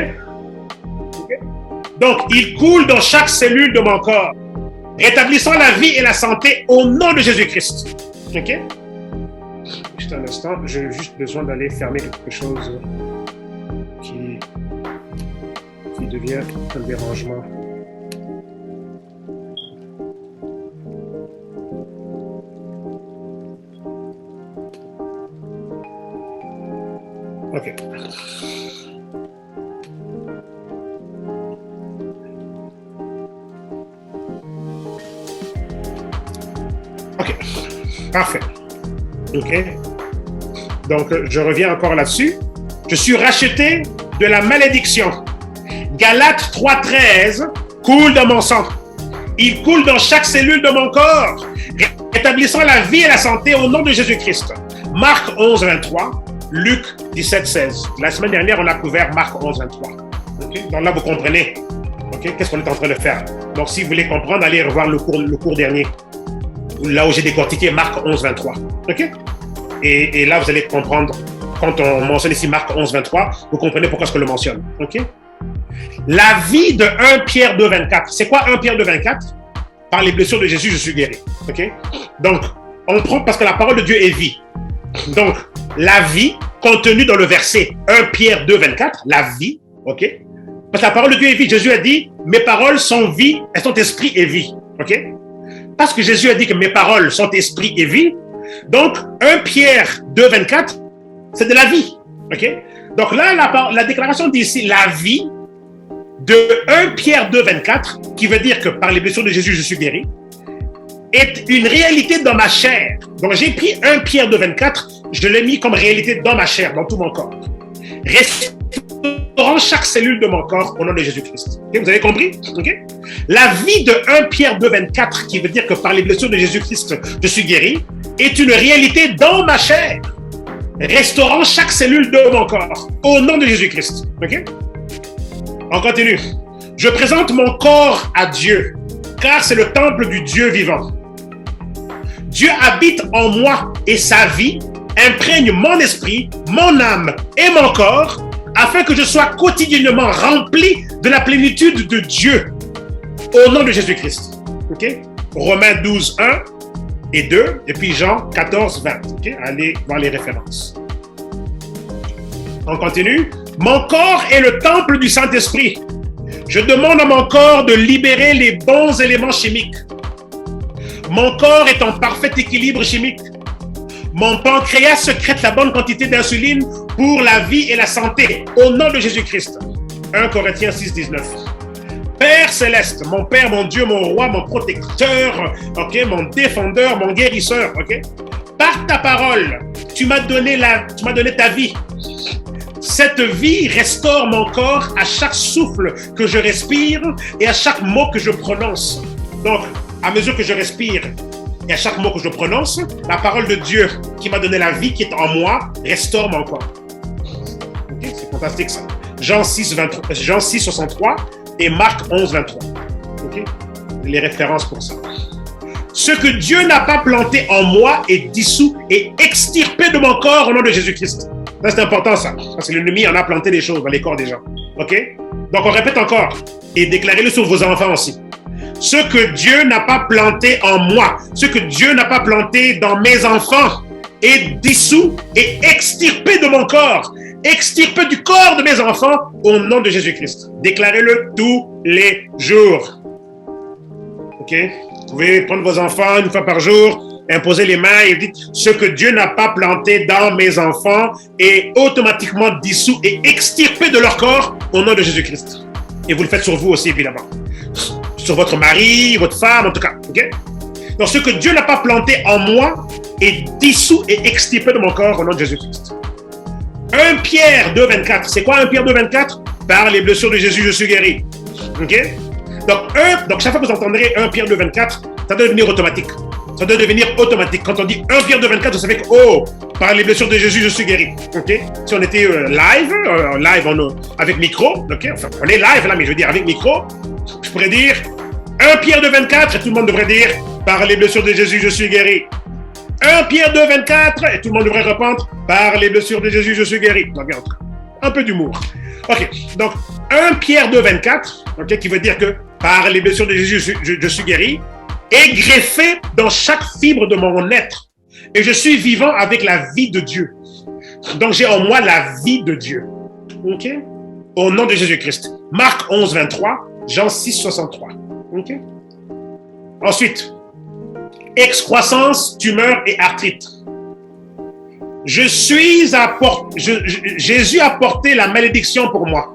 Donc il coule dans chaque cellule de mon corps, rétablissant la vie et la santé au nom de Jésus-Christ. Ok? Juste un instant, j'ai juste besoin d'aller fermer quelque chose qui devient un dérangement. Ok. Ok, parfait. Ok, donc je reviens encore là-dessus. Je suis racheté de la malédiction. Galates 3.13 coule dans mon sang. Il coule dans chaque cellule de mon corps, rétablissant la vie et la santé au nom de Jésus-Christ. Marc 11.23, Luc 17.16. La semaine dernière, on a couvert Marc 11.23. Okay? Donc là, vous comprenez. Okay? Qu'est-ce qu'on est en train de faire? Donc si vous voulez comprendre, allez revoir le cours dernier. Là où j'ai décortiqué Marc 11, 23. OK? Et là, vous allez comprendre, quand on mentionne ici Marc 11, 23, vous comprenez pourquoi je le mentionne. OK? La vie de 1 Pierre 2, 24. C'est quoi 1 Pierre 2, 24? Par les blessures de Jésus, je suis guéri. OK? Donc, on prend parce que la parole de Dieu est vie. Donc, la vie contenue dans le verset 1 Pierre 2, 24, la vie, OK? Parce que la parole de Dieu est vie. Jésus a dit, mes paroles sont vie, elles sont esprit et vie. OK? Parce que Jésus a dit que mes paroles sont esprit et vie, donc 1 Pierre 2, 24, c'est de la vie. Okay? Donc là, la déclaration dit ici la vie de 1 Pierre 2, 24, qui veut dire que par les blessures de Jésus, je suis guéri, est une réalité dans ma chair. Donc j'ai pris 1 Pierre 2, 24, je l'ai mis comme réalité dans ma chair, dans tout mon corps. Restaurant chaque cellule de mon corps au nom de Jésus-Christ. Okay, vous avez compris? Okay? La vie de 1 Pierre 2, 24, qui veut dire que par les blessures de Jésus-Christ, je suis guéri, est une réalité dans ma chair, restaurant chaque cellule de mon corps au nom de Jésus-Christ. Okay? On continue. Je présente mon corps à Dieu, car c'est le temple du Dieu vivant. Dieu habite en moi et sa vie imprègne mon esprit, mon âme et mon corps afin que je sois quotidiennement rempli de la plénitude de Dieu, au nom de Jésus-Christ. Okay? Romains 12, 1 et 2, et puis Jean 14, 20. Okay? Allez voir les références. On continue. Mon corps est le temple du Saint-Esprit. Je demande à mon corps de libérer les bons éléments chimiques. Mon corps est en parfait équilibre chimique. Mon pancréas sécrète la bonne quantité d'insuline pour la vie et la santé, au nom de Jésus-Christ. 1 Corinthiens 6, 19. Père céleste, mon Père, mon Dieu, mon roi, mon protecteur, okay, mon défendeur, mon guérisseur, okay? Par ta parole, tu m'as donné ta vie. Cette vie restaure mon corps à chaque souffle que je respire et à chaque mot que je prononce. Donc, à mesure que je respire et à chaque mot que je prononce, la parole de Dieu qui m'a donné la vie qui est en moi restaure mon corps. Okay? C'est fantastique ça. Jean 6, 63 et Marc 11, 23. Okay? Les références pour ça. Ce que Dieu n'a pas planté en moi est dissous et extirpé de mon corps au nom de Jésus-Christ. Ça, c'est important, ça. Parce que l'ennemi en a planté des choses dans les corps des gens. OK? Donc, on répète encore. Et déclarez-le sur vos enfants aussi. Ce que Dieu n'a pas planté en moi, ce que Dieu n'a pas planté dans mes enfants, est dissous et extirpé de mon corps. Extirpé du corps de mes enfants au nom de Jésus-Christ. Déclarez-le tous les jours. OK? Vous pouvez prendre vos enfants une fois par jour, imposer les mains et dites ce que Dieu n'a pas planté dans mes enfants est automatiquement dissous et extirpé de leur corps au nom de Jésus-Christ. Et vous le faites sur vous aussi, évidemment. Sur votre mari, votre femme, en tout cas. Okay? Donc, ce que Dieu n'a pas planté en moi est dissous et extirpé de mon corps au nom de Jésus-Christ. 1 Pierre 2, 24. C'est quoi 1 Pierre 2, 24? Par les blessures de Jésus, je suis guéri. OK? Donc, chaque fois que vous entendrez 1 Pierre 2, 24, ça doit devenir automatique. Ça doit devenir automatique. Quand on dit 1 Pierre 2, 24, vous savez que, oh, par les blessures de Jésus, je suis guéri. OK? Si on était live avec micro, OK? Enfin, on est live là, mais je veux dire avec micro, je pourrais dire 1 Pierre 2, 24, et tout le monde devrait dire, par les blessures de Jésus, je suis guéri. 1 Pierre 2, 24, et tout le monde devrait répondre, par les blessures de Jésus, je suis guéri. Donc, un peu d'humour. OK, donc 1 Pierre 2, 24, okay, qui veut dire que par les blessures de Jésus, je suis guéri, est greffé dans chaque fibre de mon être. Et je suis vivant avec la vie de Dieu. Donc, j'ai en moi la vie de Dieu. OK? Au nom de Jésus-Christ. Marc 11, 23, Jean 6, 63. OK? Ensuite, excroissance, tumeur et arthrite. Jésus a porté la malédiction pour moi.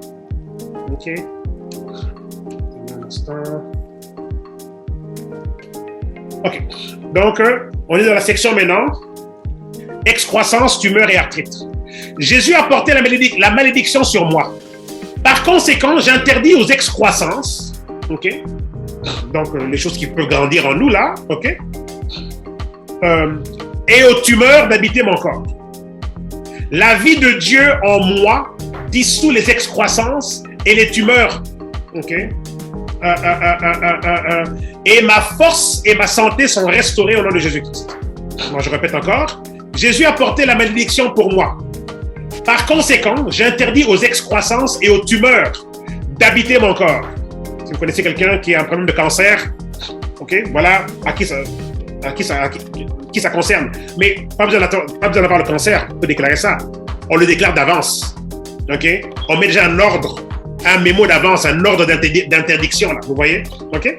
OK? Un instant. OK. Donc, on est dans la section maintenant. Excroissance, tumeur et arthrite. Jésus a porté la malédiction sur moi. Par conséquent, j'interdis aux excroissances, OK? Donc, les choses qui peuvent grandir en nous, là, OK? Et aux tumeurs d'habiter mon corps. La vie de Dieu en moi dissout les excroissances et les tumeurs, OK? Et ma force et ma santé sont restaurées au nom de Jésus-Christ. Moi, je répète encore. Jésus a porté la malédiction pour moi. Par conséquent, j'interdis aux excroissances et aux tumeurs d'habiter mon corps. Si vous connaissez quelqu'un qui a un problème de cancer, OK, voilà à qui ça concerne. Mais pas besoin d'avoir le cancer pour déclarer ça. On le déclare d'avance. OK? On met déjà un ordre, un mémo d'avance, un ordre d'interdiction, là. Vous voyez? OK?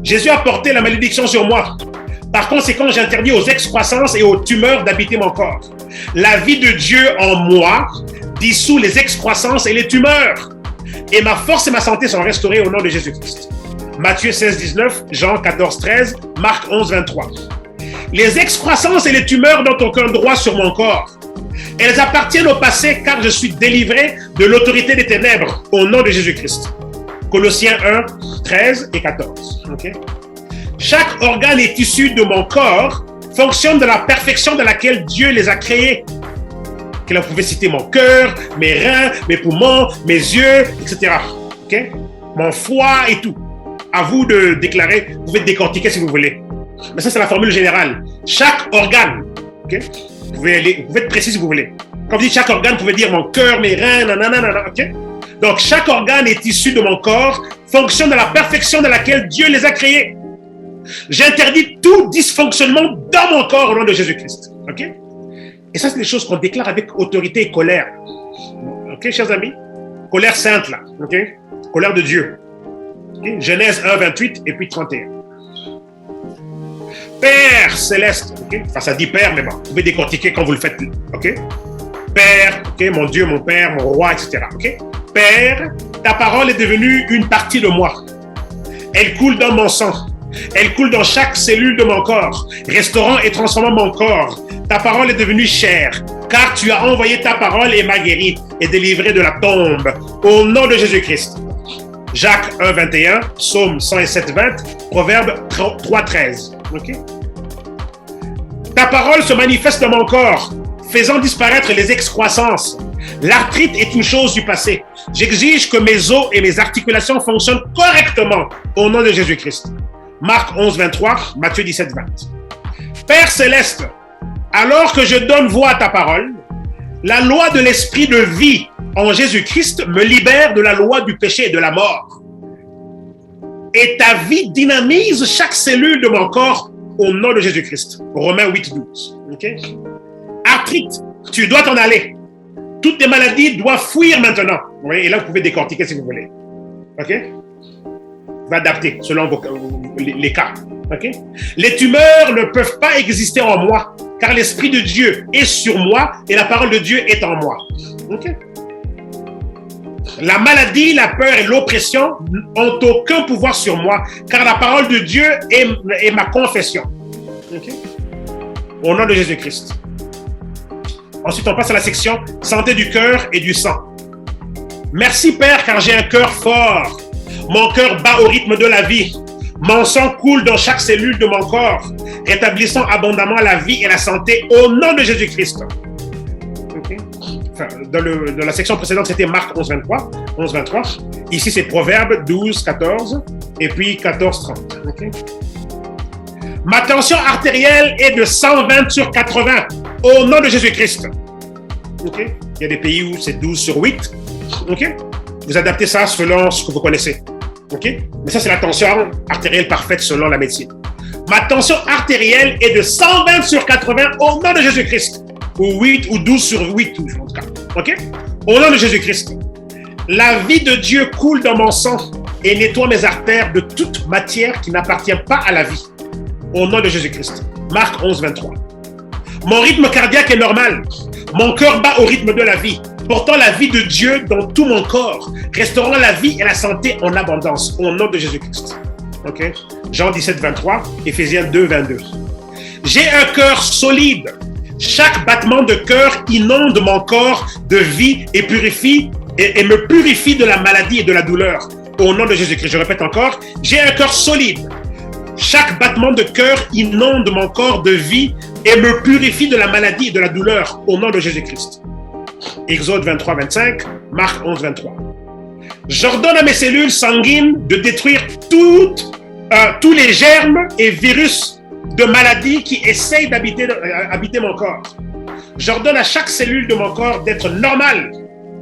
Jésus a porté la malédiction sur moi. Par conséquent, j'interdis aux excroissances et aux tumeurs d'habiter mon corps. La vie de Dieu en moi dissout les excroissances et les tumeurs. Et ma force et ma santé sont restaurées au nom de Jésus-Christ. Matthieu 16, 19, Jean 14, 13, Marc 11, 23. Les excroissances et les tumeurs n'ont aucun droit sur mon corps. Elles appartiennent au passé car je suis délivré de l'autorité des ténèbres au nom de Jésus-Christ. Colossiens 1, 13 et 14. Okay? Chaque organe et tissu de mon corps fonctionne de la perfection dans laquelle Dieu les a créés. Que là, vous pouvez citer mon cœur, mes reins, mes poumons, mes yeux, etc. Okay? Mon foie et tout. À vous de déclarer, vous pouvez décortiquer si vous voulez. Mais ça, c'est la formule générale. Chaque organe, okay? Vous pouvez être précis si vous voulez. Comme dit, chaque organe pouvait dire mon cœur, mes reins, nanana, ok? Donc, chaque organe est issu de mon corps, fonctionne de la perfection dans laquelle Dieu les a créés. J'interdis tout dysfonctionnement dans mon corps au nom de Jésus-Christ. Ok? Et ça, c'est des choses qu'on déclare avec autorité et colère. Ok, chers amis? Colère sainte, là. Ok? Colère de Dieu. Okay? Genèse 1, 28 et puis 31. Père céleste. Okay? Enfin, ça dit Père, mais bon, vous pouvez décortiquer quand vous le faites. Ok? Père, ok, mon Dieu, mon Père, mon Roi, etc. Ok? Père, ta parole est devenue une partie de moi. Elle coule dans mon sang. Elle coule dans chaque cellule de mon corps, restaurant et transformant mon corps. Ta parole est devenue chair, car tu as envoyé ta parole et m'a guéri et délivré de la tombe. Au nom de Jésus-Christ. Jacques 1, 21, Psaume 107, 20, Proverbe 3, 13. Okay? Ta parole se manifeste dans mon corps, faisant disparaître les excroissances. L'arthrite est une chose du passé. J'exige que mes os et mes articulations fonctionnent correctement au nom de Jésus-Christ. Marc 11, 23, Matthieu 17, 20. Père céleste, alors que je donne voix à ta parole, la loi de l'esprit de vie en Jésus-Christ me libère de la loi du péché et de la mort. Et ta vie dynamise chaque cellule de mon corps au nom de Jésus-Christ. Romains 8, 12. Okay? Arthrite, tu dois t'en aller. Toutes tes maladies doivent fuir maintenant. Oui, et là, vous pouvez décortiquer si vous voulez. OK? Vous adapter selon les cas. OK? Les tumeurs ne peuvent pas exister en moi, car l'Esprit de Dieu est sur moi et la parole de Dieu est en moi. OK? La maladie, la peur et l'oppression n'ont aucun pouvoir sur moi, car la parole de Dieu est ma confession. OK? Au nom de Jésus-Christ. Ensuite, on passe à la section santé du cœur et du sang. Merci Père, car j'ai un cœur fort. Mon cœur bat au rythme de la vie. Mon sang coule dans chaque cellule de mon corps, rétablissant abondamment la vie et la santé au nom de Jésus-Christ. Okay. Enfin, dans la section précédente, c'était Marc 11, 23. Ici, c'est Proverbe 12, 14 et puis 14, 30. Okay. Ma tension artérielle est de 120 sur 80 au nom de Jésus-Christ. Okay. Il y a des pays où c'est 12 sur 8. Okay. Vous adaptez ça selon ce que vous connaissez. Okay. Mais ça, c'est la tension artérielle parfaite selon la médecine. Ma tension artérielle est de 120 sur 80 au nom de Jésus-Christ. Ou 8 ou 12 sur 8, en tout cas. Okay. Au nom de Jésus-Christ. La vie de Dieu coule dans mon sang et nettoie mes artères de toute matière qui n'appartient pas à la vie. Au nom de Jésus-Christ. Marc 11, 23. Mon rythme cardiaque est normal. Mon cœur bat au rythme de la vie, portant la vie de Dieu dans tout mon corps, restaurant la vie et la santé en abondance, au nom de Jésus-Christ. Okay? Jean 17, 23, Éphésiens 2, 22. J'ai un cœur solide. Chaque battement de cœur inonde mon corps de vie et me purifie de la maladie et de la douleur. Au nom de Jésus-Christ. Je répète encore, j'ai un cœur solide. Chaque battement de cœur inonde mon corps de vie et me purifie de la maladie et de la douleur au nom de Jésus-Christ. Exode 23, 25, Marc 11, 23. J'ordonne à mes cellules sanguines de détruire tous les germes et virus de maladies qui essayent d'habiter mon corps. J'ordonne à chaque cellule de mon corps d'être normale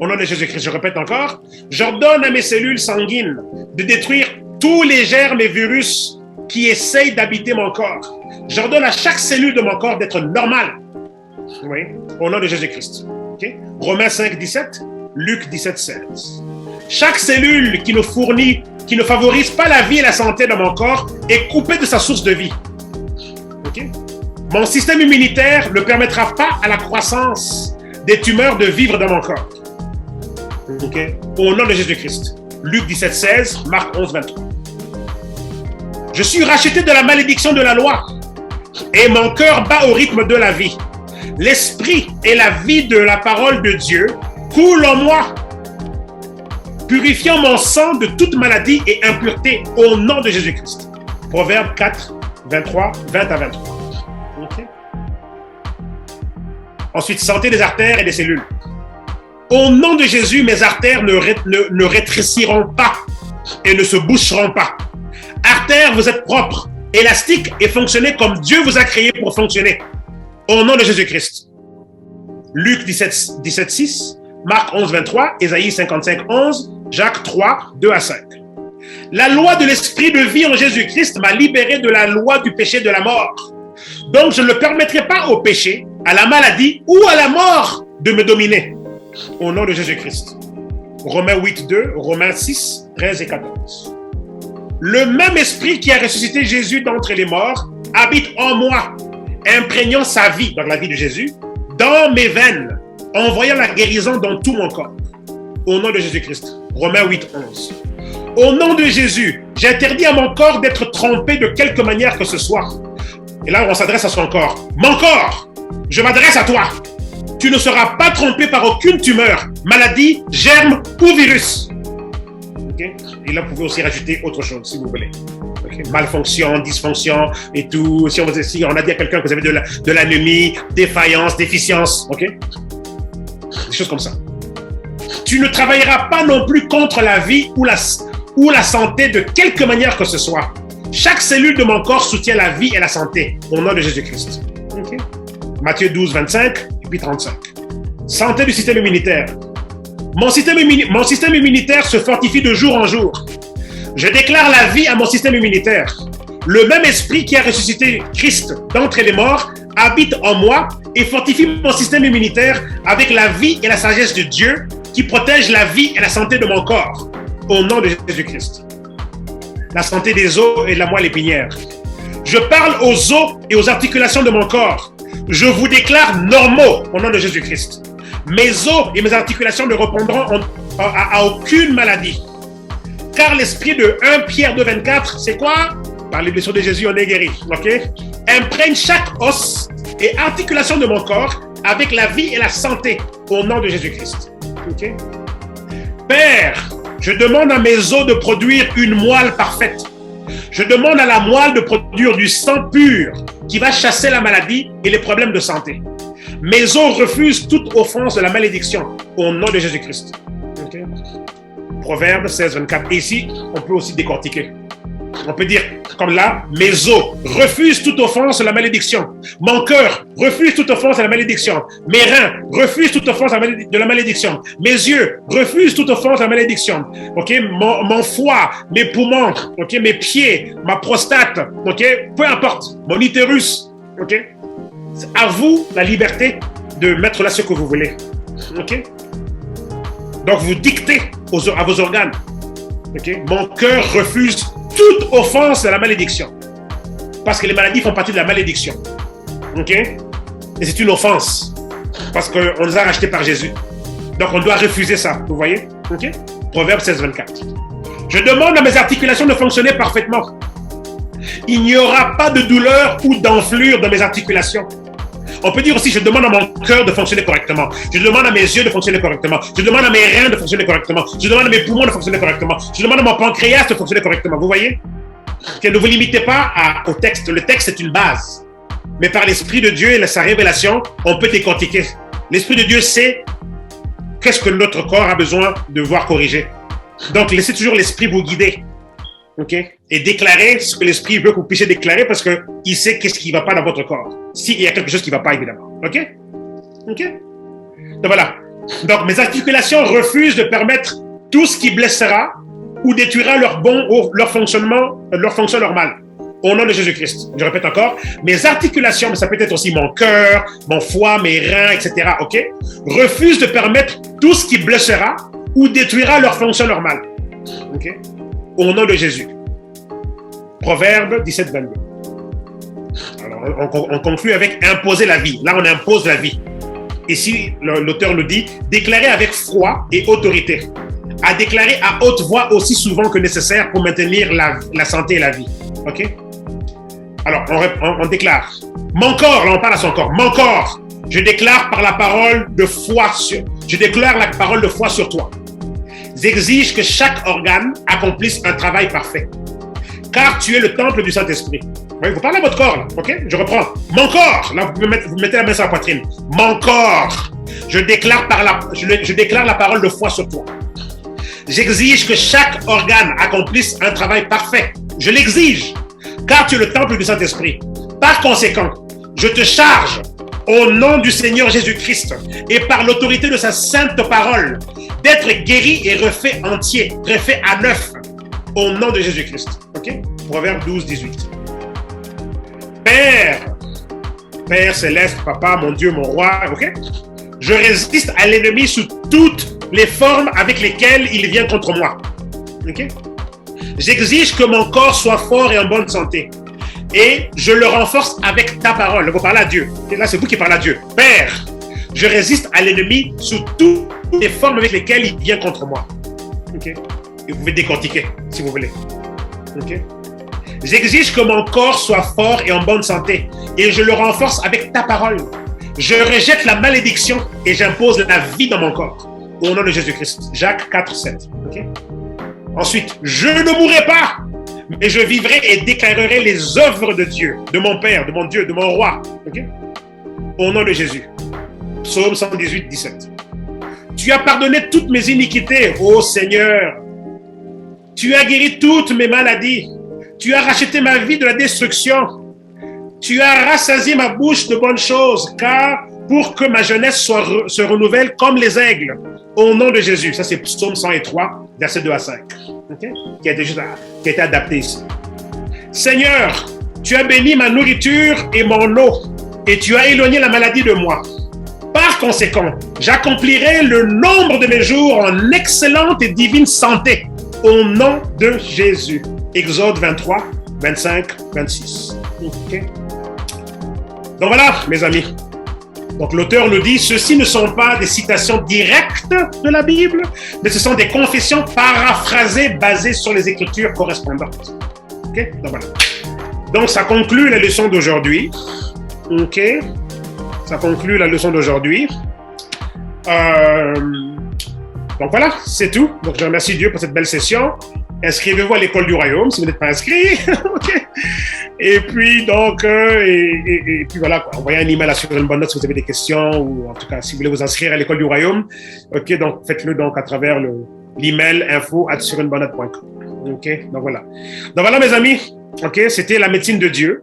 au nom de Jésus-Christ. Je répète encore, j'ordonne à mes cellules sanguines de détruire tous les germes et virus qui essayent d'habiter mon corps. J'ordonne à chaque cellule de mon corps d'être normale. Oui, au nom de Jésus-Christ. Okay? Romains 5, 17, Luc 17, 16. Chaque cellule qui ne favorise pas la vie et la santé de mon corps est coupée de sa source de vie. Okay? Mon système immunitaire ne permettra pas à la croissance des tumeurs de vivre dans mon corps. Okay? Au nom de Jésus-Christ. Luc 17, 16, Marc 11, 23. Je suis racheté de la malédiction de la loi et mon cœur bat au rythme de la vie. L'esprit et la vie de la parole de Dieu coulent en moi, purifiant mon sang de toute maladie et impureté au nom de Jésus-Christ. Proverbe 4, 23, 20 à 23. Okay. Ensuite, santé des artères et des cellules. Au nom de Jésus, mes artères ne rétréciront pas et ne se boucheront pas. Artères, vous êtes propres, élastiques et fonctionnez comme Dieu vous a créé pour fonctionner. Au nom de Jésus-Christ. Luc 17, 6, Marc 11, 23, Ésaïe 55, 11, Jacques 3, 2 à 5. La loi de l'esprit de vie en Jésus-Christ m'a libéré de la loi du péché de la mort. Donc je ne permettrai pas au péché, à la maladie ou à la mort de me dominer. Au nom de Jésus-Christ. Romains 8, 2, Romains 6, 13 et 14. Le même esprit qui a ressuscité Jésus d'entre les morts habite en moi, imprégnant sa vie, dans la vie de Jésus, dans mes veines, envoyant la guérison dans tout mon corps. Au nom de Jésus-Christ. Romains 8, 11. Au nom de Jésus, j'interdis à mon corps d'être trompé de quelque manière que ce soit. Et là, on s'adresse à son corps. Mon corps, je m'adresse à toi. Tu ne seras pas trompé par aucune tumeur, maladie, germe ou virus. Okay? Et là, vous pouvez aussi rajouter autre chose, si vous voulez. Okay? Malfonction, dysfonction et tout. Si on a dit à quelqu'un que vous avez de l'anémie, défaillance, déficience, ok? Des choses comme ça. Tu ne travailleras pas non plus contre la vie ou la santé de quelque manière que ce soit. Chaque cellule de mon corps soutient la vie et la santé, au nom de Jésus-Christ. Okay? Matthieu 12, 25 et puis 35. Santé du système immunitaire. Mon système immunitaire se fortifie de jour en jour. Je déclare la vie à mon système immunitaire. Le même esprit qui a ressuscité Christ d'entre les morts habite en moi et fortifie mon système immunitaire avec la vie et la sagesse de Dieu qui protège la vie et la santé de mon corps. Au nom de Jésus-Christ. La santé des os et de la moelle épinière. Je parle aux os et aux articulations de mon corps. Je vous déclare normaux au nom de Jésus-Christ. Mes os et mes articulations ne répondront à aucune maladie. Car l'esprit de 1 Pierre 2, 24, c'est quoi? Par les blessures de Jésus, on est guéri. Okay? Imprègne chaque os et articulation de mon corps avec la vie et la santé au nom de Jésus-Christ. Okay? Père, je demande à mes os de produire une moelle parfaite. Je demande à la moelle de produire du sang pur qui va chasser la maladie et les problèmes de santé. Mes os refusent toute offense de la malédiction au nom de Jésus-Christ. Okay? Proverbe 16, 24. Et ici, on peut aussi décortiquer. On peut dire comme là, mes os refusent toute offense de la malédiction. Mon cœur refuse toute offense de la malédiction. Mes reins refusent toute offense de la malédiction. Mes yeux refusent toute offense de la malédiction. Okay? Mon foie, mes poumons, okay? Mes pieds, ma prostate, okay? Peu importe, mon utérus. Okay? À vous la liberté de mettre là ce que vous voulez. Okay? Donc vous dictez à vos organes. Okay? Mon cœur refuse toute offense de la malédiction. Parce que les maladies font partie de la malédiction. Okay? Et c'est une offense. Parce qu'on nous a rachetés par Jésus. Donc on doit refuser ça. Vous voyez? Okay? Proverbe 16, 24. Je demande à mes articulations de fonctionner parfaitement. Il n'y aura pas de douleur ou d'enflure dans mes articulations. On peut dire aussi, je demande à mon cœur de fonctionner correctement. Je demande à mes yeux de fonctionner correctement. Je demande à mes reins de fonctionner correctement. Je demande à mes poumons de fonctionner correctement. Je demande à mon pancréas de fonctionner correctement. Vous voyez? Que ne vous limitez pas au texte. Le texte est une base. Mais par l'Esprit de Dieu et sa révélation, on peut décortiquer. L'Esprit de Dieu sait qu'est-ce que notre corps a besoin de voir corriger. Donc, laissez toujours l'Esprit vous guider. Okay? Et déclarer ce que l'Esprit veut que vous puissiez déclarer parce qu'il sait qu'est-ce qui ne va pas dans votre corps. S'il y a quelque chose qui ne va pas, évidemment. OK? OK? Donc voilà. Donc mes articulations refusent de permettre tout ce qui blessera ou détruira leur fonction normale. Au nom de Jésus-Christ. Je répète encore. Mes articulations, mais ça peut être aussi mon cœur, mon foie, mes reins, etc. OK? Refusent de permettre tout ce qui blessera ou détruira leur fonction normale. OK? Au nom de Jésus. Proverbe 17, 22. Alors, on conclut avec imposer la vie. Là, on impose la vie. Ici, l'auteur nous dit déclarer avec foi et autorité. À déclarer à haute voix aussi souvent que nécessaire pour maintenir la santé et la vie. OK? Alors, on déclare. Mon corps, là, on parle à son corps. Mon corps, je déclare par la parole de foi je déclare la parole de foi sur toi. J'exige que chaque organe accomplisse un travail parfait. Car tu es le temple du Saint-Esprit. Oui, vous parlez à votre corps, là, ok? Je reprends. Mon corps, là, vous mettez la main sur la poitrine. Mon corps, je déclare la parole de foi sur toi. J'exige que chaque organe accomplisse un travail parfait. Je l'exige, car tu es le temple du Saint-Esprit. Par conséquent, je te charge au nom du Seigneur Jésus-Christ et par l'autorité de sa sainte parole, d'être guéri et refait entier, refait à neuf, au nom de Jésus-Christ. Ok? Proverbe 12, 18. Père, Père céleste, Papa, mon Dieu, mon roi, ok? Je résiste à l'ennemi sous toutes les formes avec lesquelles il vient contre moi. Ok? J'exige que mon corps soit fort et en bonne santé. Et je le renforce avec ta parole. Vous parlez à Dieu. Et là, c'est vous qui parlez à Dieu. Père, je résiste à l'ennemi sous toutes les formes avec lesquelles il vient contre moi. Okay? Et vous pouvez décortiquer, si vous voulez. Okay? J'exige que mon corps soit fort et en bonne santé. Et je le renforce avec ta parole. Je rejette la malédiction et j'impose la vie dans mon corps. Au nom de Jésus-Christ. Jacques 4, 7. Okay? Ensuite, je ne mourrai pas, mais je vivrai et déclarerai les œuvres de Dieu, de mon Père, de mon Dieu, de mon roi. Okay? Au nom de Jésus. Psaume 118, 17. Tu as pardonné toutes mes iniquités, ô Seigneur. Tu as guéri toutes mes maladies. Tu as racheté ma vie de la destruction. Tu as rassasié ma bouche de bonnes choses, car pour que ma jeunesse se renouvelle comme les aigles. Au nom de Jésus. Ça, c'est Psaume 103, versets 2 à 5. Okay? Qui a été adapté ici. Seigneur, tu as béni ma nourriture et mon eau, et tu as éloigné la maladie de moi. Par conséquent, j'accomplirai le nombre de mes jours en excellente et divine santé. Au nom de Jésus. Exode 23, 25, 26. Okay? Donc voilà, mes amis. Donc l'auteur nous dit, ceci ne sont pas des citations directes de la Bible, mais ce sont des confessions paraphrasées basées sur les écritures correspondantes. Ok? Donc voilà. Donc ça conclut la leçon d'aujourd'hui. Ok? Ça conclut la leçon d'aujourd'hui. Donc voilà, c'est tout. Donc je remercie Dieu pour cette belle session. Inscrivez-vous à l'école du royaume si vous n'êtes pas inscrit. Okay. Et puis donc, et puis voilà, quoi. Envoyez un email à Sur une bonne note si vous avez des questions, ou en tout cas si vous voulez vous inscrire à l'école du royaume. Ok, donc faites-le donc à travers l'email info@suruneBonneNote.com. Ok, donc voilà. Donc voilà mes amis. Ok, c'était la médecine de Dieu.